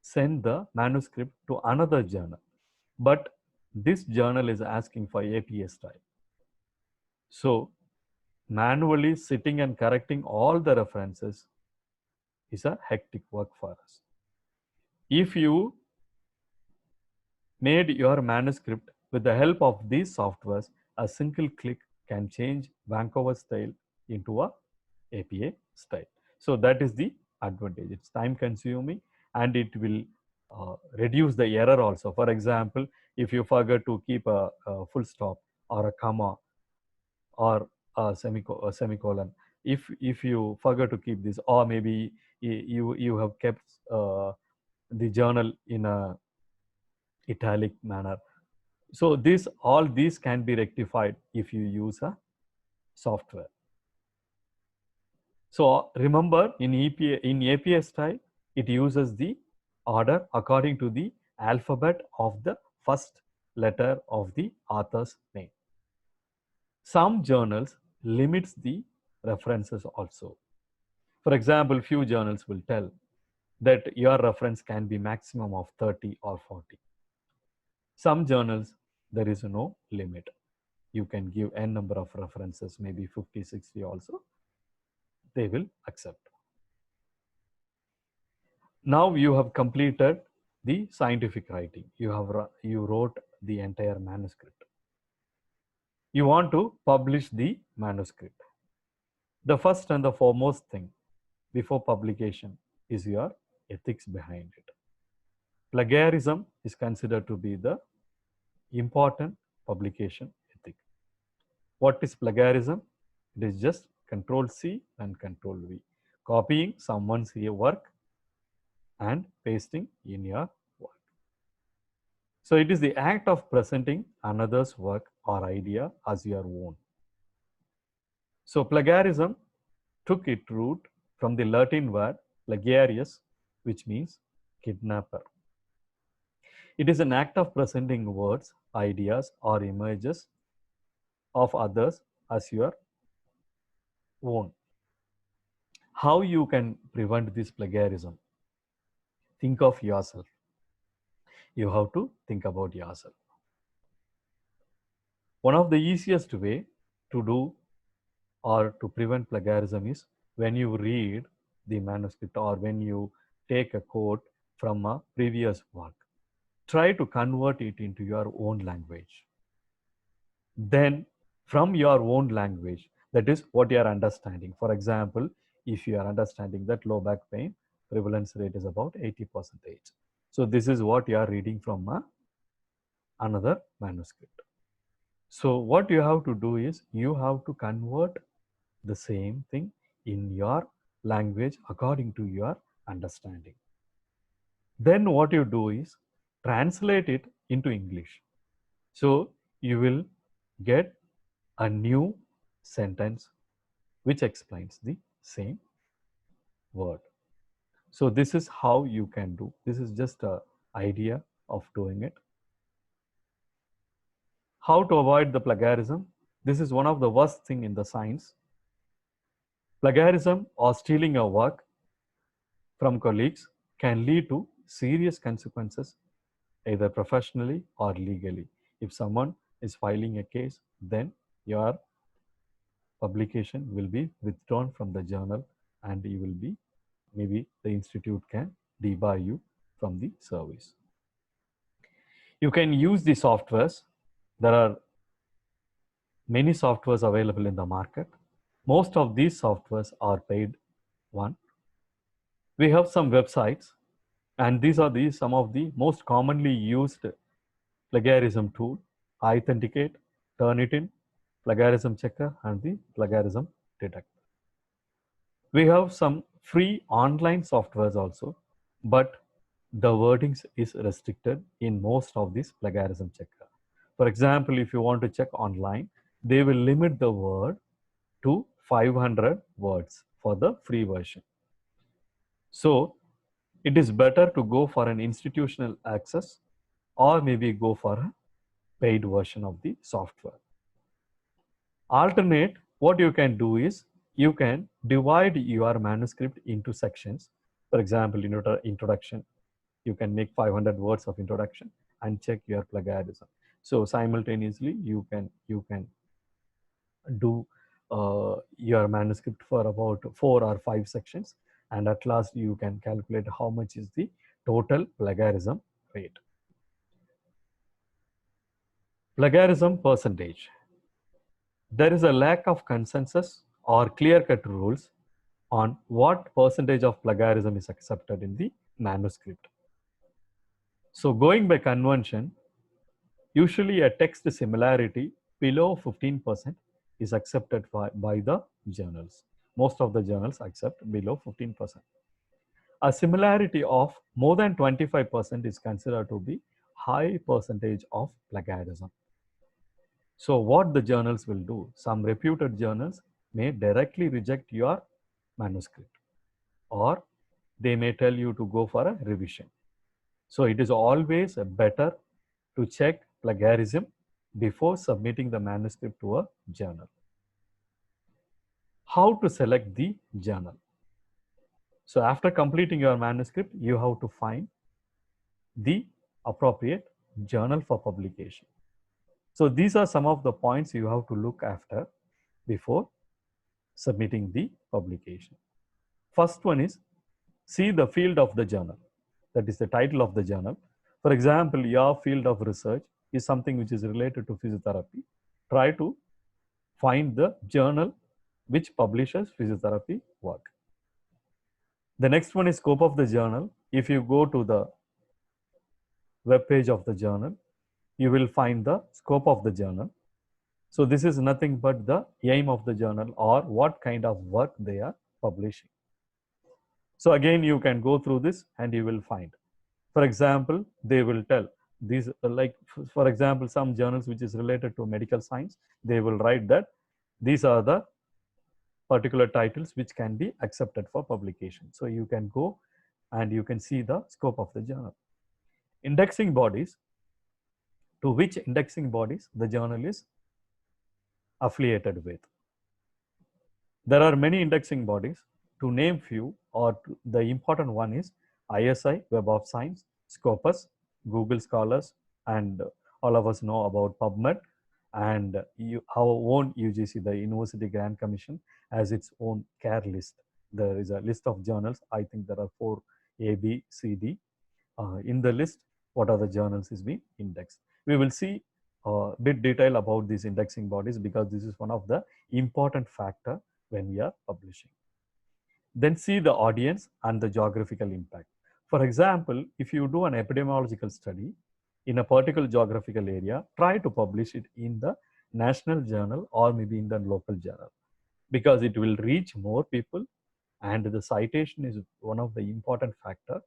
A: send the manuscript to another journal, but this journal is asking for APA style. So manually sitting and correcting all the references is a hectic work for us. If you made your manuscript with the help of these softwares, a single click can change Vancouver style into a APA style. So that is the advantage. It's time consuming, and it will reduce the error also. For example, if you forget to keep a full stop or a comma or a semicolon, if you forget to keep this, or maybe you have kept the journal in a italic manner, so all these can be rectified if you use a software. So remember, in APA style, it uses the order according to the alphabet of the first letter of the author's name. Some journals limits the references also. For example, few journals will tell that your reference can be maximum of 30 or 40. Some journals, there is no limit. You can give n number of references, maybe 50, 60 also, they will accept. Now you have completed the scientific writing. You wrote the entire manuscript. You want to publish the manuscript. The first and the foremost thing before publication is your ethics behind it. Plagiarism is considered to be the important publication ethic. What is plagiarism? It is just Control C and Control V. Copying someone's work and pasting in your work. So it is the act of presenting another's work or idea as your own. So plagiarism took its root from the Latin word plagiarius, which means kidnapper. It is an act of presenting words, ideas, or images of others as your own. How you can prevent this plagiarism? Think of yourself. You have to think about yourself. One of the easiest way to do or to prevent plagiarism is when you read the manuscript or when you take a quote from a previous work, try to convert it into your own language. Then from your own language, That is what you are understanding. For example, if you are understanding that low back pain prevalence rate is about 80%. So this is what you are reading from another manuscript. So what you have to do is you have to convert the same thing in your language according to your understanding. Then what you do is translate it into English. So you will get a new sentence which explains the same word. So this is how you can do. This is just an idea of doing it. How to avoid the plagiarism? This is one of the worst thing in the science. Plagiarism or stealing a work from colleagues can lead to serious consequences either professionally or legally. If someone is filing a case, then your publication will be withdrawn from the journal and you will be, maybe the institute can debar you from the service. You can use the softwares. There are many softwares available in the market. Most of these softwares are paid one. We have some websites, and these are some of the most commonly used plagiarism tool: Authenticate, Turnitin, Plagiarism Checker, and the Plagiarism Detector. We have some free online softwares also, but the wordings is restricted in most of these plagiarism checker. For example, if you want to check online, they will limit the word to 500 words for the free version. So it is better to go for an institutional access or maybe go for a paid version of the software. Alternate, what you can do is you can divide your manuscript into sections. For example, introduction, you can make 500 words of introduction and check your plagiarism. So simultaneously you can do your manuscript for about 4 or 5 sections, and at last you can calculate how much is the total plagiarism rate. Plagiarism percentage. There is a lack of consensus or clear-cut rules on what percentage of plagiarism is accepted in the manuscript. So going by convention, usually a text similarity below 15% is accepted by the journals. Most of the journals accept below 15%. A similarity of more than 25% is considered to be high percentage of plagiarism. So what the journals will do, some reputed journals may directly reject your manuscript, or they may tell you to go for a revision. So it is always better to check plagiarism before submitting the manuscript to a journal. How to select the journal? So after completing your manuscript, you have to find the appropriate journal for publication. So these are some of the points you have to look after before submitting the publication. First one is see the field of the journal. That is the title of the journal. For example, your field of research is something which is related to physiotherapy. Try to find the journal which publishes physiotherapy work. The next one is scope of the journal. If you go to the web page of the journal, you will find the scope of the journal. So this is nothing but the aim of the journal or what kind of work they are publishing. So again, you can go through this and you will find. For example, they will tell these, like for example, some journals which is related to medical science, they will write that these are the particular titles which can be accepted for publication. So you can go and you can see the scope of the journal. Indexing bodies, to which indexing bodies the journal is affiliated with. There are many indexing bodies. To name few, or the important one is ISI, Web of Science, Scopus, Google Scholars, and all of us know about PubMed, and our own UGC, the University Grant Commission, has its own CARE list. There is a list of journals. I think there are 4 A, B, C, D. In the list, what are the journals is being indexed. We will see bit detail about these indexing bodies because this is one of the important factor when we are publishing. Then see the audience and the geographical impact. For example, if you do an epidemiological study in a particular geographical area, try to publish it in the national journal or maybe in the local journal because it will reach more people, and the citation is one of the important factor.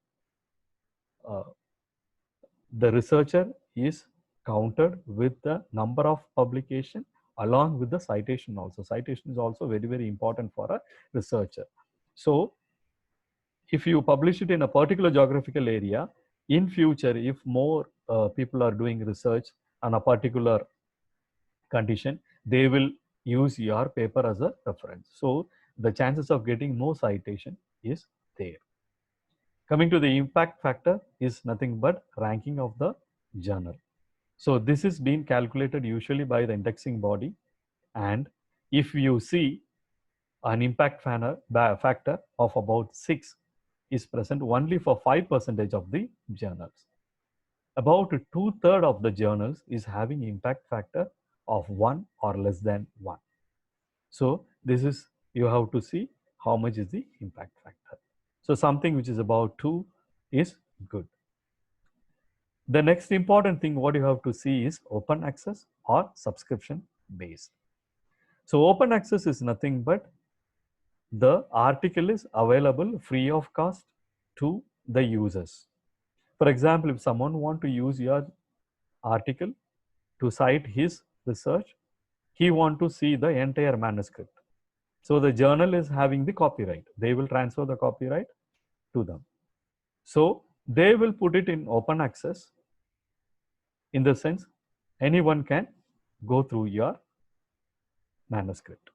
A: The researcher is counted with the number of publication along with the citation also. Citation is also very, very important for a researcher. So if you publish it in a particular geographical area, in future, if more people are doing research on a particular condition, they will use your paper as a reference. So the chances of getting more citation is there. Coming to the impact factor is nothing but ranking of the journal. So this is being calculated usually by the indexing body, and if you see an impact factor of about 6 is present only for 5% of the journals. About 2/3 of the journals is having impact factor of 1 or less than 1. So this is, you have to see how much is the impact factor. So something which is about 2 is good. The next important thing what you have to see is open access or subscription based. So open access is nothing but the article is available free of cost to the users. For example, if someone want to use your article to cite his research, he want to see the entire manuscript. So the journal is having the copyright. They will transfer the copyright to them. So they will put it in open access. In the sense, anyone can go through your manuscript.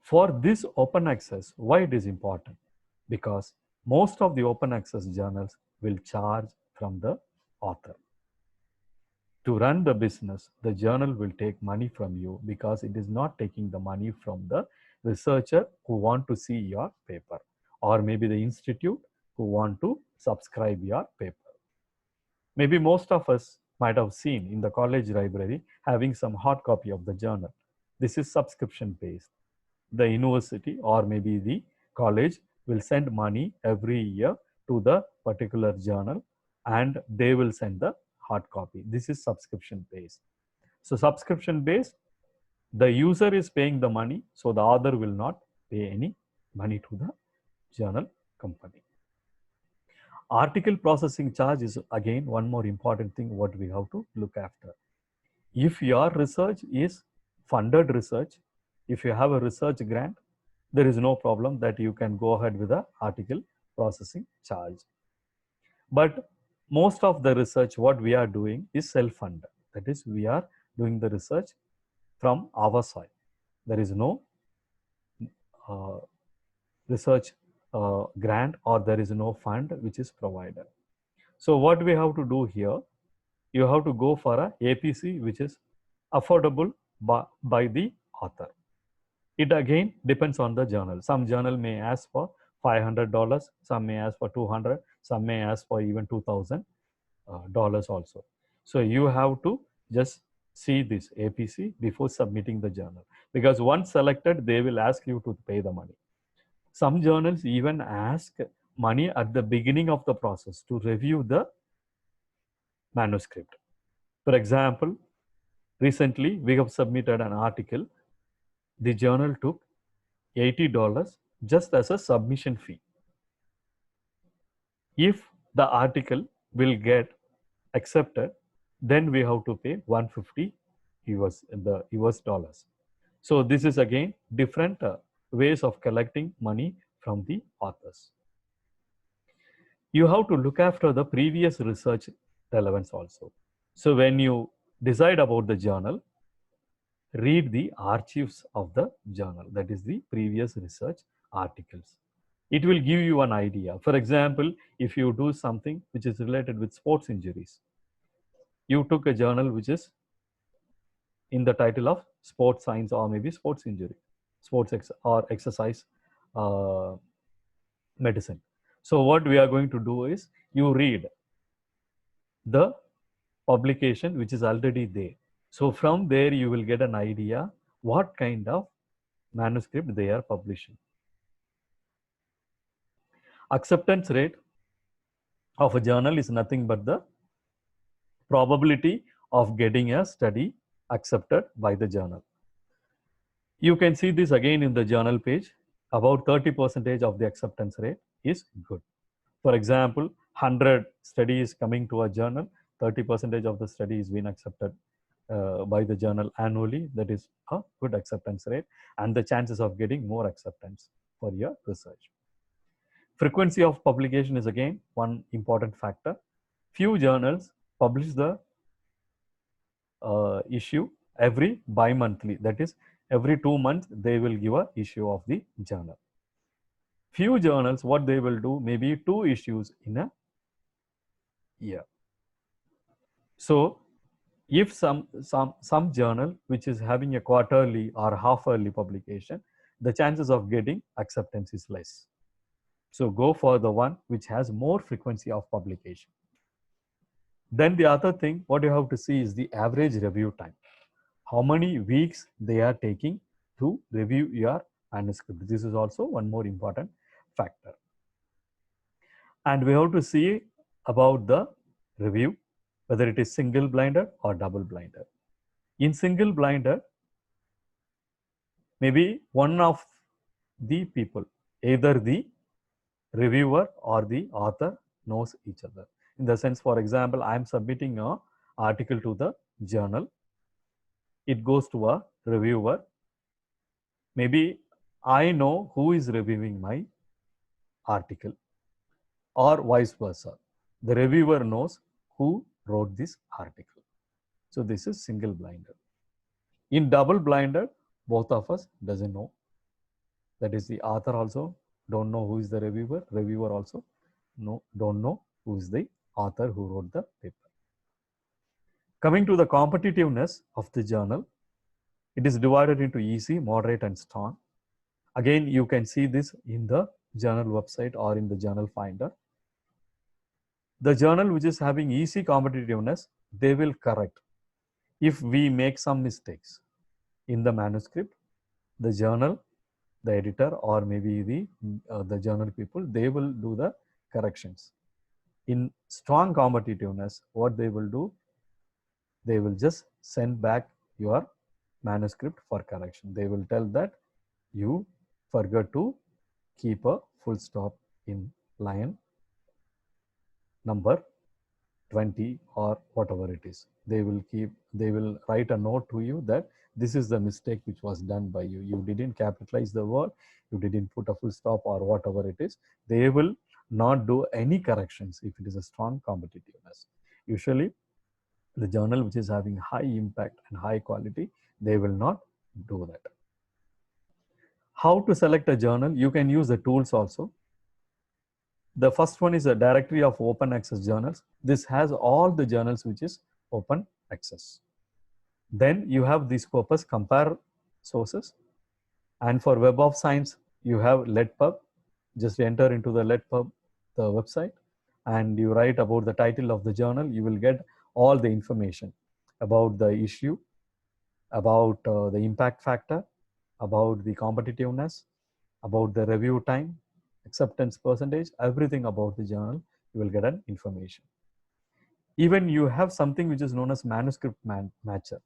A: For this open access, why it is important? Because most of the open access journals will charge from the author. To run the business, the journal will take money from you because it is not taking the money from the researcher who want to see your paper, or maybe the institute who want to subscribe your paper. Maybe most of us might have seen in the college library having some hard copy of the journal. This is subscription based. The university or maybe the college will send money every year to the particular journal and they will send the hard copy. This is subscription based. So subscription based, the user is paying the money, so the author will not pay any money to the journal company. Article processing charge is again one more important thing what we have to look after. If your research is funded research, if you have a research grant, there is no problem that you can go ahead with the article processing charge. But most of the research what we are doing is self-funded. That is, we are doing the research from our side. There is no research grant or there is no fund which is provided. So what we have to do here, you have to go for a APC which is affordable by the author. It again depends on the journal. Some journal may ask for $500, some may ask for $200, some may ask for even $2,000 also. So you have to just see this APC before submitting the journal, because once selected, they will ask you to pay the money. Some journals even ask money at the beginning of the process to review the manuscript. For example, recently we have submitted an article. The journal took $80 just as a submission fee. If the article will get accepted, then we have to pay 150 US dollars. So this is again different ways of collecting money from the authors. You have to look after the previous research relevance also. So when you decide about the journal, read the archives of the journal, that is the previous research articles. It will give you an idea. For example, if you do something which is related with sports injuries, you took a journal which is in the title of sports science or maybe sports injury, or exercise medicine. So what we are going to do is you read the publication which is already there. So from there you will get an idea what kind of manuscript they are publishing. Acceptance rate of a journal is nothing but the probability of getting a study accepted by the journal. You can see this again in the journal page. About 30% of the acceptance rate is good. For example, 100 studies coming to a journal, 30% of the study is being accepted by the journal annually. That is a good acceptance rate, and the chances of getting more acceptance for your research. Frequency of publication is again one important factor. Few journals publish the issue every bi-monthly, that is every 2 months they will give a issue of the journal. Few journals, what they will do, maybe 2 issues in a year. So if some journal which is having a quarterly or half-yearly publication, the chances of getting acceptance is less. So go for the one which has more frequency of publication. Then the other thing, what you have to see is the average review time. How many weeks they are taking to review your manuscript. This is also one more important factor. And we have to see about the review, whether it is single blinded or double blinded. In single blinded, maybe one of the people, either the reviewer or the author, knows each other. In the sense, for example, I am submitting an article to the journal. It goes to a reviewer. Maybe I know who is reviewing my article, or vice versa. The reviewer knows who wrote this article. So this is single blinded. In double blinded, both of us doesn't know. That is, the author also don't know who is the reviewer. Reviewer also don't know who is the author who wrote the paper. Coming to the competitiveness of the journal, it is divided into easy, moderate, and strong. Again, you can see this in the journal website or in the journal finder. The journal which is having easy competitiveness, they will correct. If we make some mistakes in the manuscript, the journal, the editor, or maybe the journal people, they will do the corrections. In strong competitiveness, what they will do, they will just send back your manuscript for correction. They will tell that you forgot to keep a full stop in line number 20 or whatever it is. They will write a note to you that this is the mistake which was done by you. You didn't capitalize the word, you didn't put a full stop or whatever it is. They will not do any corrections if it is a strong competitiveness. Usually the journal which is having high impact and high quality, they will not do that. How to select a journal? You can use the tools also. The first one is a directory of open access journals. This has all the journals which is open access. Then you have the Scopus compare sources. And for Web of Science, you have LedPub. Just enter into the LedPub, the website, and you write about the title of the journal. You will get all the information about the issue, about the impact factor, about the competitiveness, about the review time, acceptance percentage, everything about the journal, you will get an information. Even you have something which is known as manuscript matcher.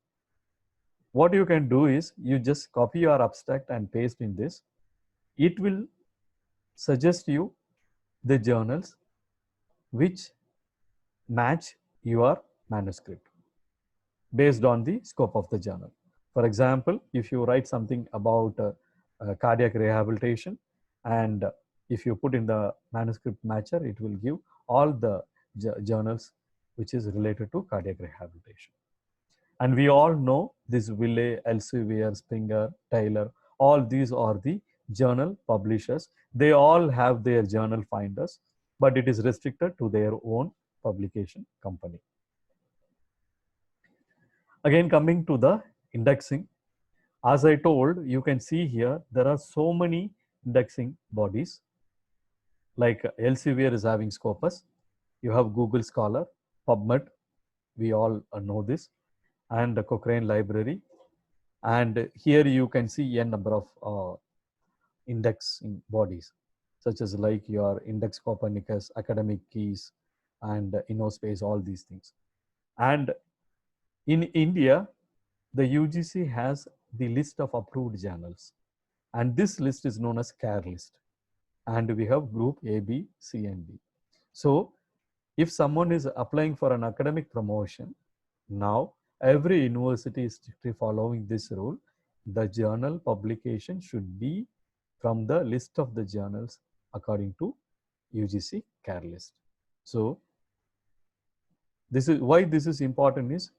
A: What you can do is you just copy your abstract and paste in this. It will suggest you the journals which match your manuscript based on the scope of the journal. For example, if you write something about cardiac rehabilitation, and if you put in the manuscript matcher, it will give all the journals which is related to cardiac rehabilitation. And we all know this Wiley, Elsevier, Springer, Taylor, all these are the journal publishers. They all have their journal finders, but it is restricted to their own publication company. Again, coming to the indexing, as I told, you can see here, there are so many indexing bodies. Like Elsevier is having Scopus, you have Google Scholar, PubMed, we all know this, and the Cochrane Library. And here you can see a number of indexing bodies, such as like your Index Copernicus, Academic Keys, and InnoSpace, all these things. And in India, the UGC has the list of approved journals, and this list is known as CARE list. And we have group A, B, C, and D. So if someone is applying for an academic promotion, now every university is strictly following this rule. The journal publication should be from the list of the journals according to UGC CARE list. So this is why this is important, is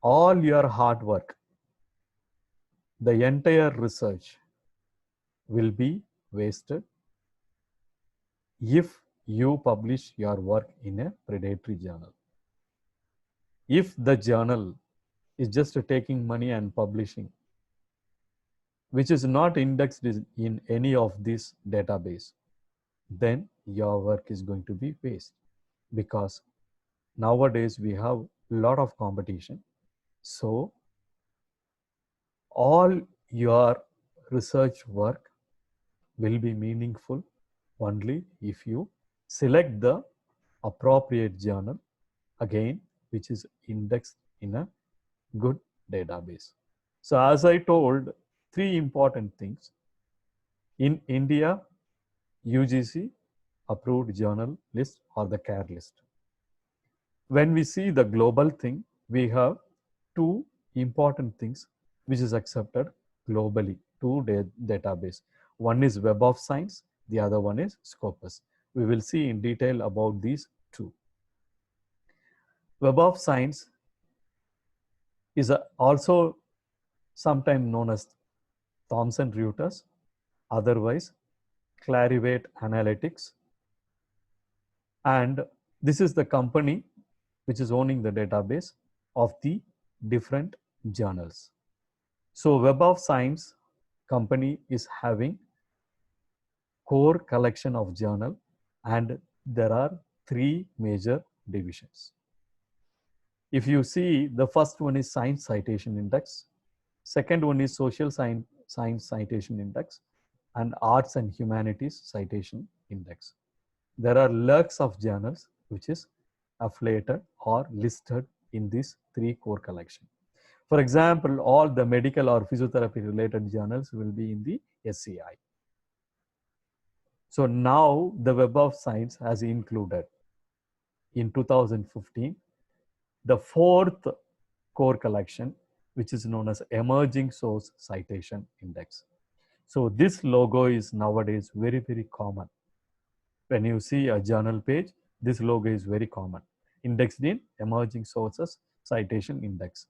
A: all your hard work, the entire research will be wasted if you publish your work in a predatory journal. If the journal is just taking money and publishing, which is not indexed in any of this database, then your work is going to be waste, because nowadays we have a lot of competition. So all your research work will be meaningful only if you select the appropriate journal, again, which is indexed in a good database. So as I told, three important things. In India, UGC approved journal list or the CARE list. When we see the global thing, we have two important things which is accepted globally, two database. One is Web of Science, the other one is Scopus. We will see in detail about these two. Web of Science is also sometimes known as Thomson Reuters, otherwise Clarivate Analytics. And this is the company which is owning the database of the different journals. So Web of Science company is having core collection of journal, and there are three major divisions. If you see, the first one is Science Citation Index, second one is Social Science Citation Index, and Arts and Humanities Citation Index. There are lakhs of journals which is affiliated or listed in these three core collection. For example, all the medical or physiotherapy related journals will be in the SCI. So now the Web of Science has included in 2015 the fourth core collection, which is known as Emerging Source Citation Index. So this logo is nowadays very, very common. When you see a journal page, this logo is very common, indexed in Emerging Sources Citation Index.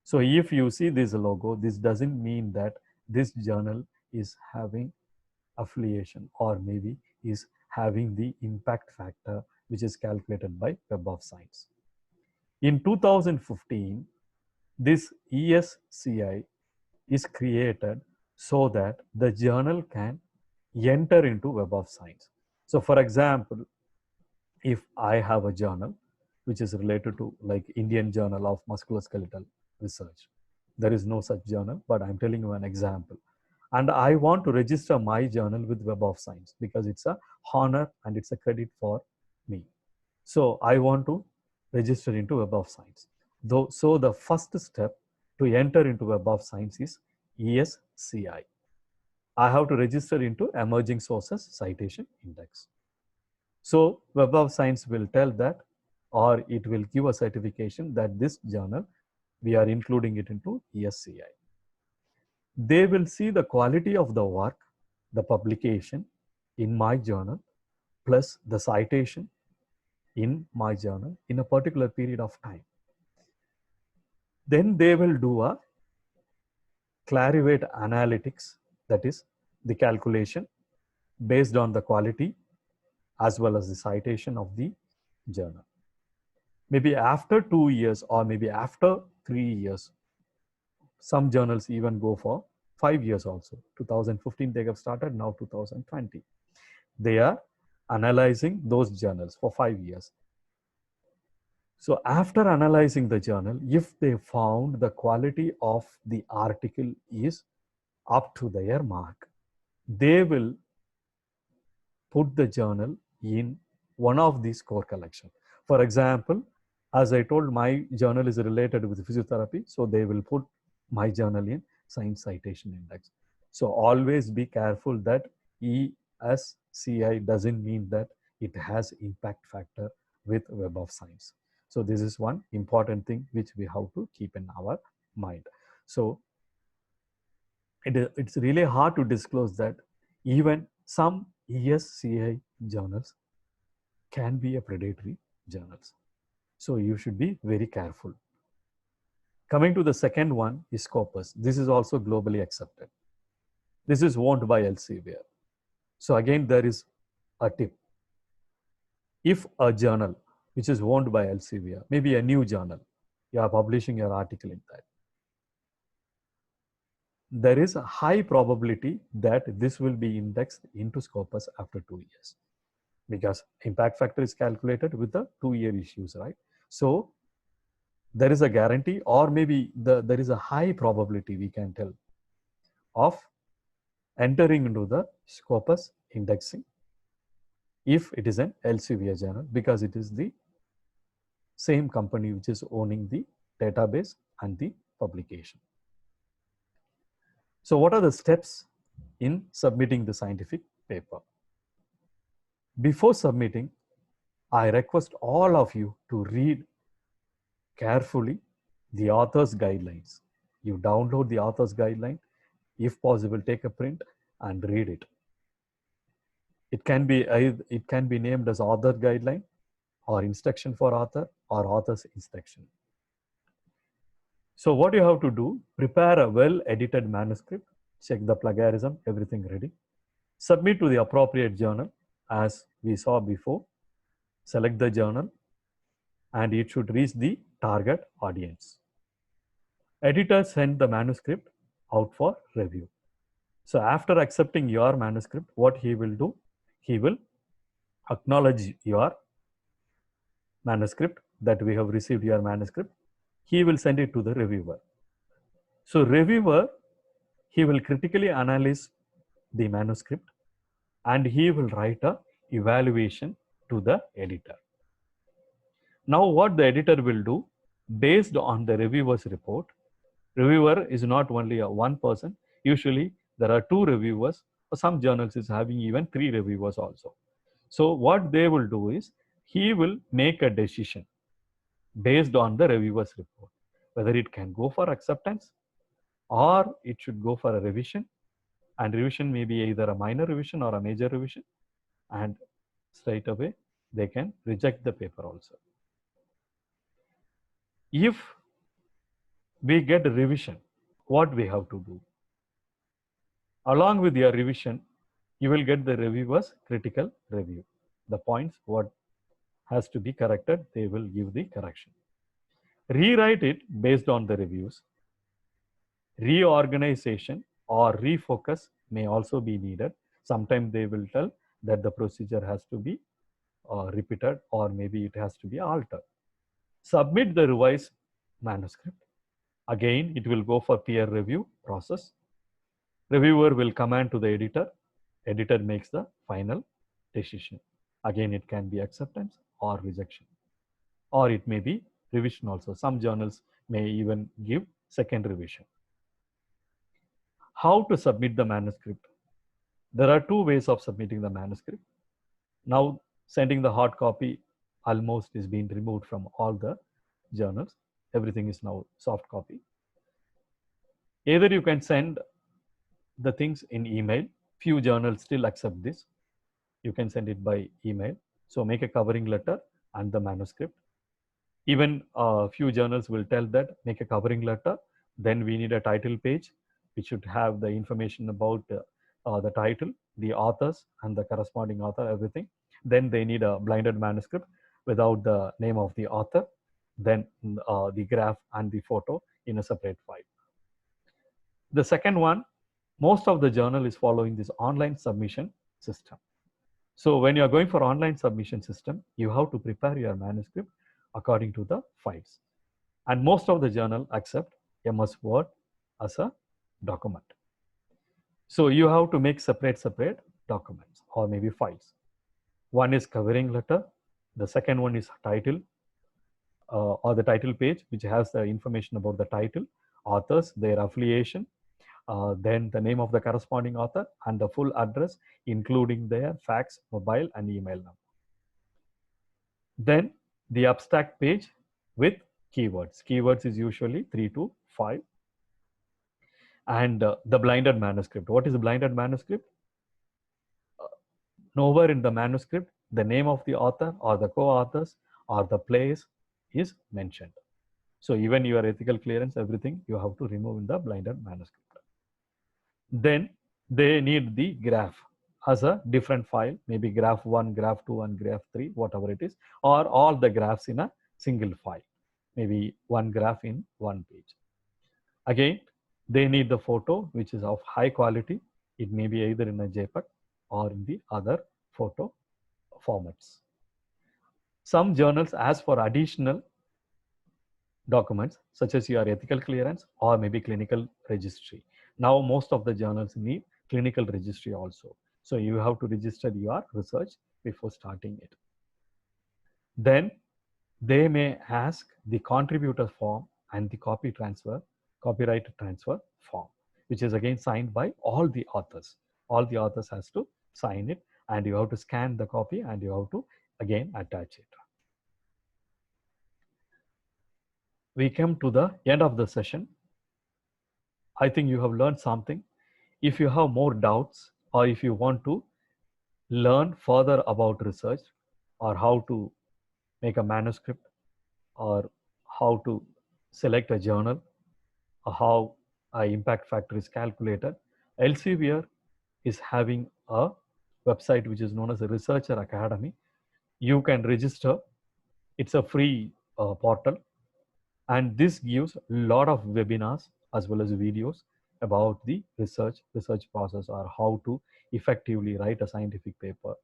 A: So if you see this logo, this doesn't mean that this journal is having affiliation or maybe is having the impact factor which is calculated by Web of Science. In 2015, this ESCI is created so that the journal can enter into Web of Science. So for example, if I have a journal which is related to like Indian Journal of Musculoskeletal Research, there is no such journal, but I'm telling you an example. And I want to register my journal with Web of Science because it's a honor and it's a credit for me. So I want to register into Web of Science. So the first step to enter into Web of Science is ESCI. I have to register into Emerging Sources Citation Index. So Web of Science will tell that, or it will give a certification that this journal, we are including it into ESCI. They will see the quality of the work, the publication in my journal, plus the citation in my journal in a particular period of time. Then they will do a Clarivate Analytics, that is the calculation based on the quality as well as the citation of the journal. Maybe after 2 years or maybe after 3 years, some journals even go for 5 years also. 2015 they have started, now 2020. They are analyzing those journals for 5 years. So after analyzing the journal, if they found the quality of the article is up to their mark, they will put the journal in one of these core collection. For example, as I told, my journal is related with physiotherapy, so they will put my journal in Science Citation Index. So always be careful that ESCI doesn't mean that it has impact factor with Web of Science. So this is one important thing which we have to keep in our mind. So it's really hard to disclose that even some ESCI journals can be a predatory journals. So you should be very careful. Coming to the second one is Scopus. This is also globally accepted. This is owned by Elsevier. So again, there is a tip. If a journal which is owned by Elsevier, maybe a new journal, you are publishing your article in that, there is a high probability that this will be indexed into Scopus after 2 years, because impact factor is calculated with the 2-year issues, right? So there is a guarantee, or maybe there is a high probability, we can tell, of entering into the Scopus indexing if it is an Elsevier journal, because it is the same company which is owning the database and the publication. So what are the steps in submitting the scientific paper? Before submitting, I request all of you to read carefully the author's guidelines. You download the author's guideline, if possible, take a print and read it. It can be named as author guideline, or instruction for author, or author's instruction. So what you have to do, prepare a well-edited manuscript, check the plagiarism, everything ready. Submit to the appropriate journal as we saw before. Select the journal and it should reach the target audience. Editor send the manuscript out for review. So after accepting your manuscript, what he will do, he will acknowledge your manuscript, that we have received your manuscript. He will send it to the reviewer. So reviewer, he will critically analyze the manuscript and he will write a evaluation to the editor. Now what the editor will do, based on the reviewer's report, reviewer is not only a one person, usually there are 2 reviewers, or some journals is having even 3 reviewers also. So what they will do is, he will make a decision based on the reviewer's report, whether it can go for acceptance or it should go for a revision, and revision may be either a minor revision or a major revision, and straight away they can reject the paper also. If we get a revision, what we have to do? Along with your revision, you will get the reviewer's critical review. The points what has to be corrected, they will give the correction. Rewrite it based on the reviews. Reorganization or refocus may also be needed. Sometimes they will tell that the procedure has to be repeated, or maybe it has to be altered. Submit the revised manuscript. Again, it will go for peer review process. Reviewer will command to the editor. Editor makes the final decision. Again, it can be acceptance or rejection, or it may be revision also. Some journals may even give second revision. How to submit the manuscript? There are 2 ways of submitting the manuscript. Now, sending the hard copy almost is being removed from all the journals. Everything is now soft copy. Either you can send the things in email. Few journals still accept this. You can send it by email. So make a covering letter and the manuscript. Even a few journals will tell that make a covering letter, then we need a title page which should have the information about the title, the authors and the corresponding author, everything. Then they need a blinded manuscript without the name of the author, then the graph and the photo in a separate file. The second one, most of the journal is following this online submission system. So when you are going for online submission system, you have to prepare your manuscript according to the files. And most of the journal accept MS Word as a document. So you have to make separate documents or maybe files. One is covering letter, the second one is title or the title page, which has the information about the title, authors, their affiliation, then the name of the corresponding author and the full address, including their fax, mobile and email number. Then the abstract page with keywords. Keywords is usually 3 to 5. And the blinded manuscript. What is a blinded manuscript? Nowhere in the manuscript, the name of the author or the co-authors or the place is mentioned. So even your ethical clearance, everything you have to remove in the blinded manuscript. Then they need the graph as a different file, maybe graph 1, graph 2 and graph 3, whatever it is, or all the graphs in a single file, maybe one graph in one page. Again, they need the photo which is of high quality. It may be either in a JPEG or in the other photo formats. Some journals ask for additional documents such as your ethical clearance or maybe clinical registry. Now most of the journals need clinical registry also. So you have to register your research before starting it. Then they may ask the contributor form and the copyright transfer form, which is again signed by all the authors. All the authors has to sign it, and you have to scan the copy and you have to again attach it. We come to the end of the session. I think you have learned something. If you have more doubts or if you want to learn further about research or how to make a manuscript or how to select a journal or how an impact factor is calculated, Elsevier is having a website which is known as a Researcher Academy. You can register. It's a free portal, and this gives a lot of webinars as well as videos about the research process or how to effectively write a scientific paper,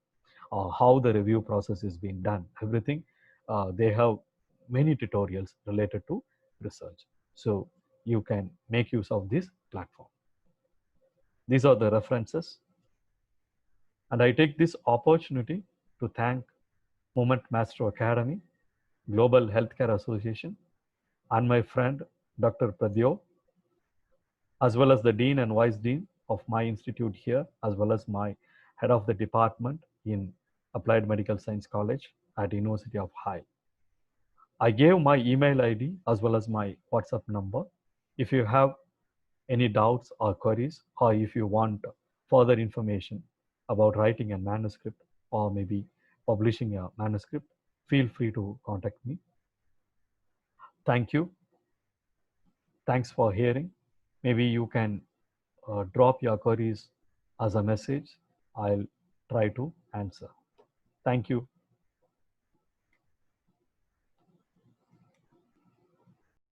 A: how the review process is being done, everything. They have many tutorials related to research. So you can make use of this platform. These are the references. And I take this opportunity to thank Movement Master Academy, Global Healthcare Association, and my friend, Dr. Pradyo, as well as the Dean and Vice Dean of my institute here, as well as my head of the department in Applied Medical Science College at University of Hyde. I gave my email ID as well as my WhatsApp number. If you have any doubts or queries, or if you want further information about writing a manuscript or maybe publishing a manuscript, feel free to contact me. Thank you. Thanks for hearing. Maybe you can drop your queries as a message. I'll try to answer. Thank you.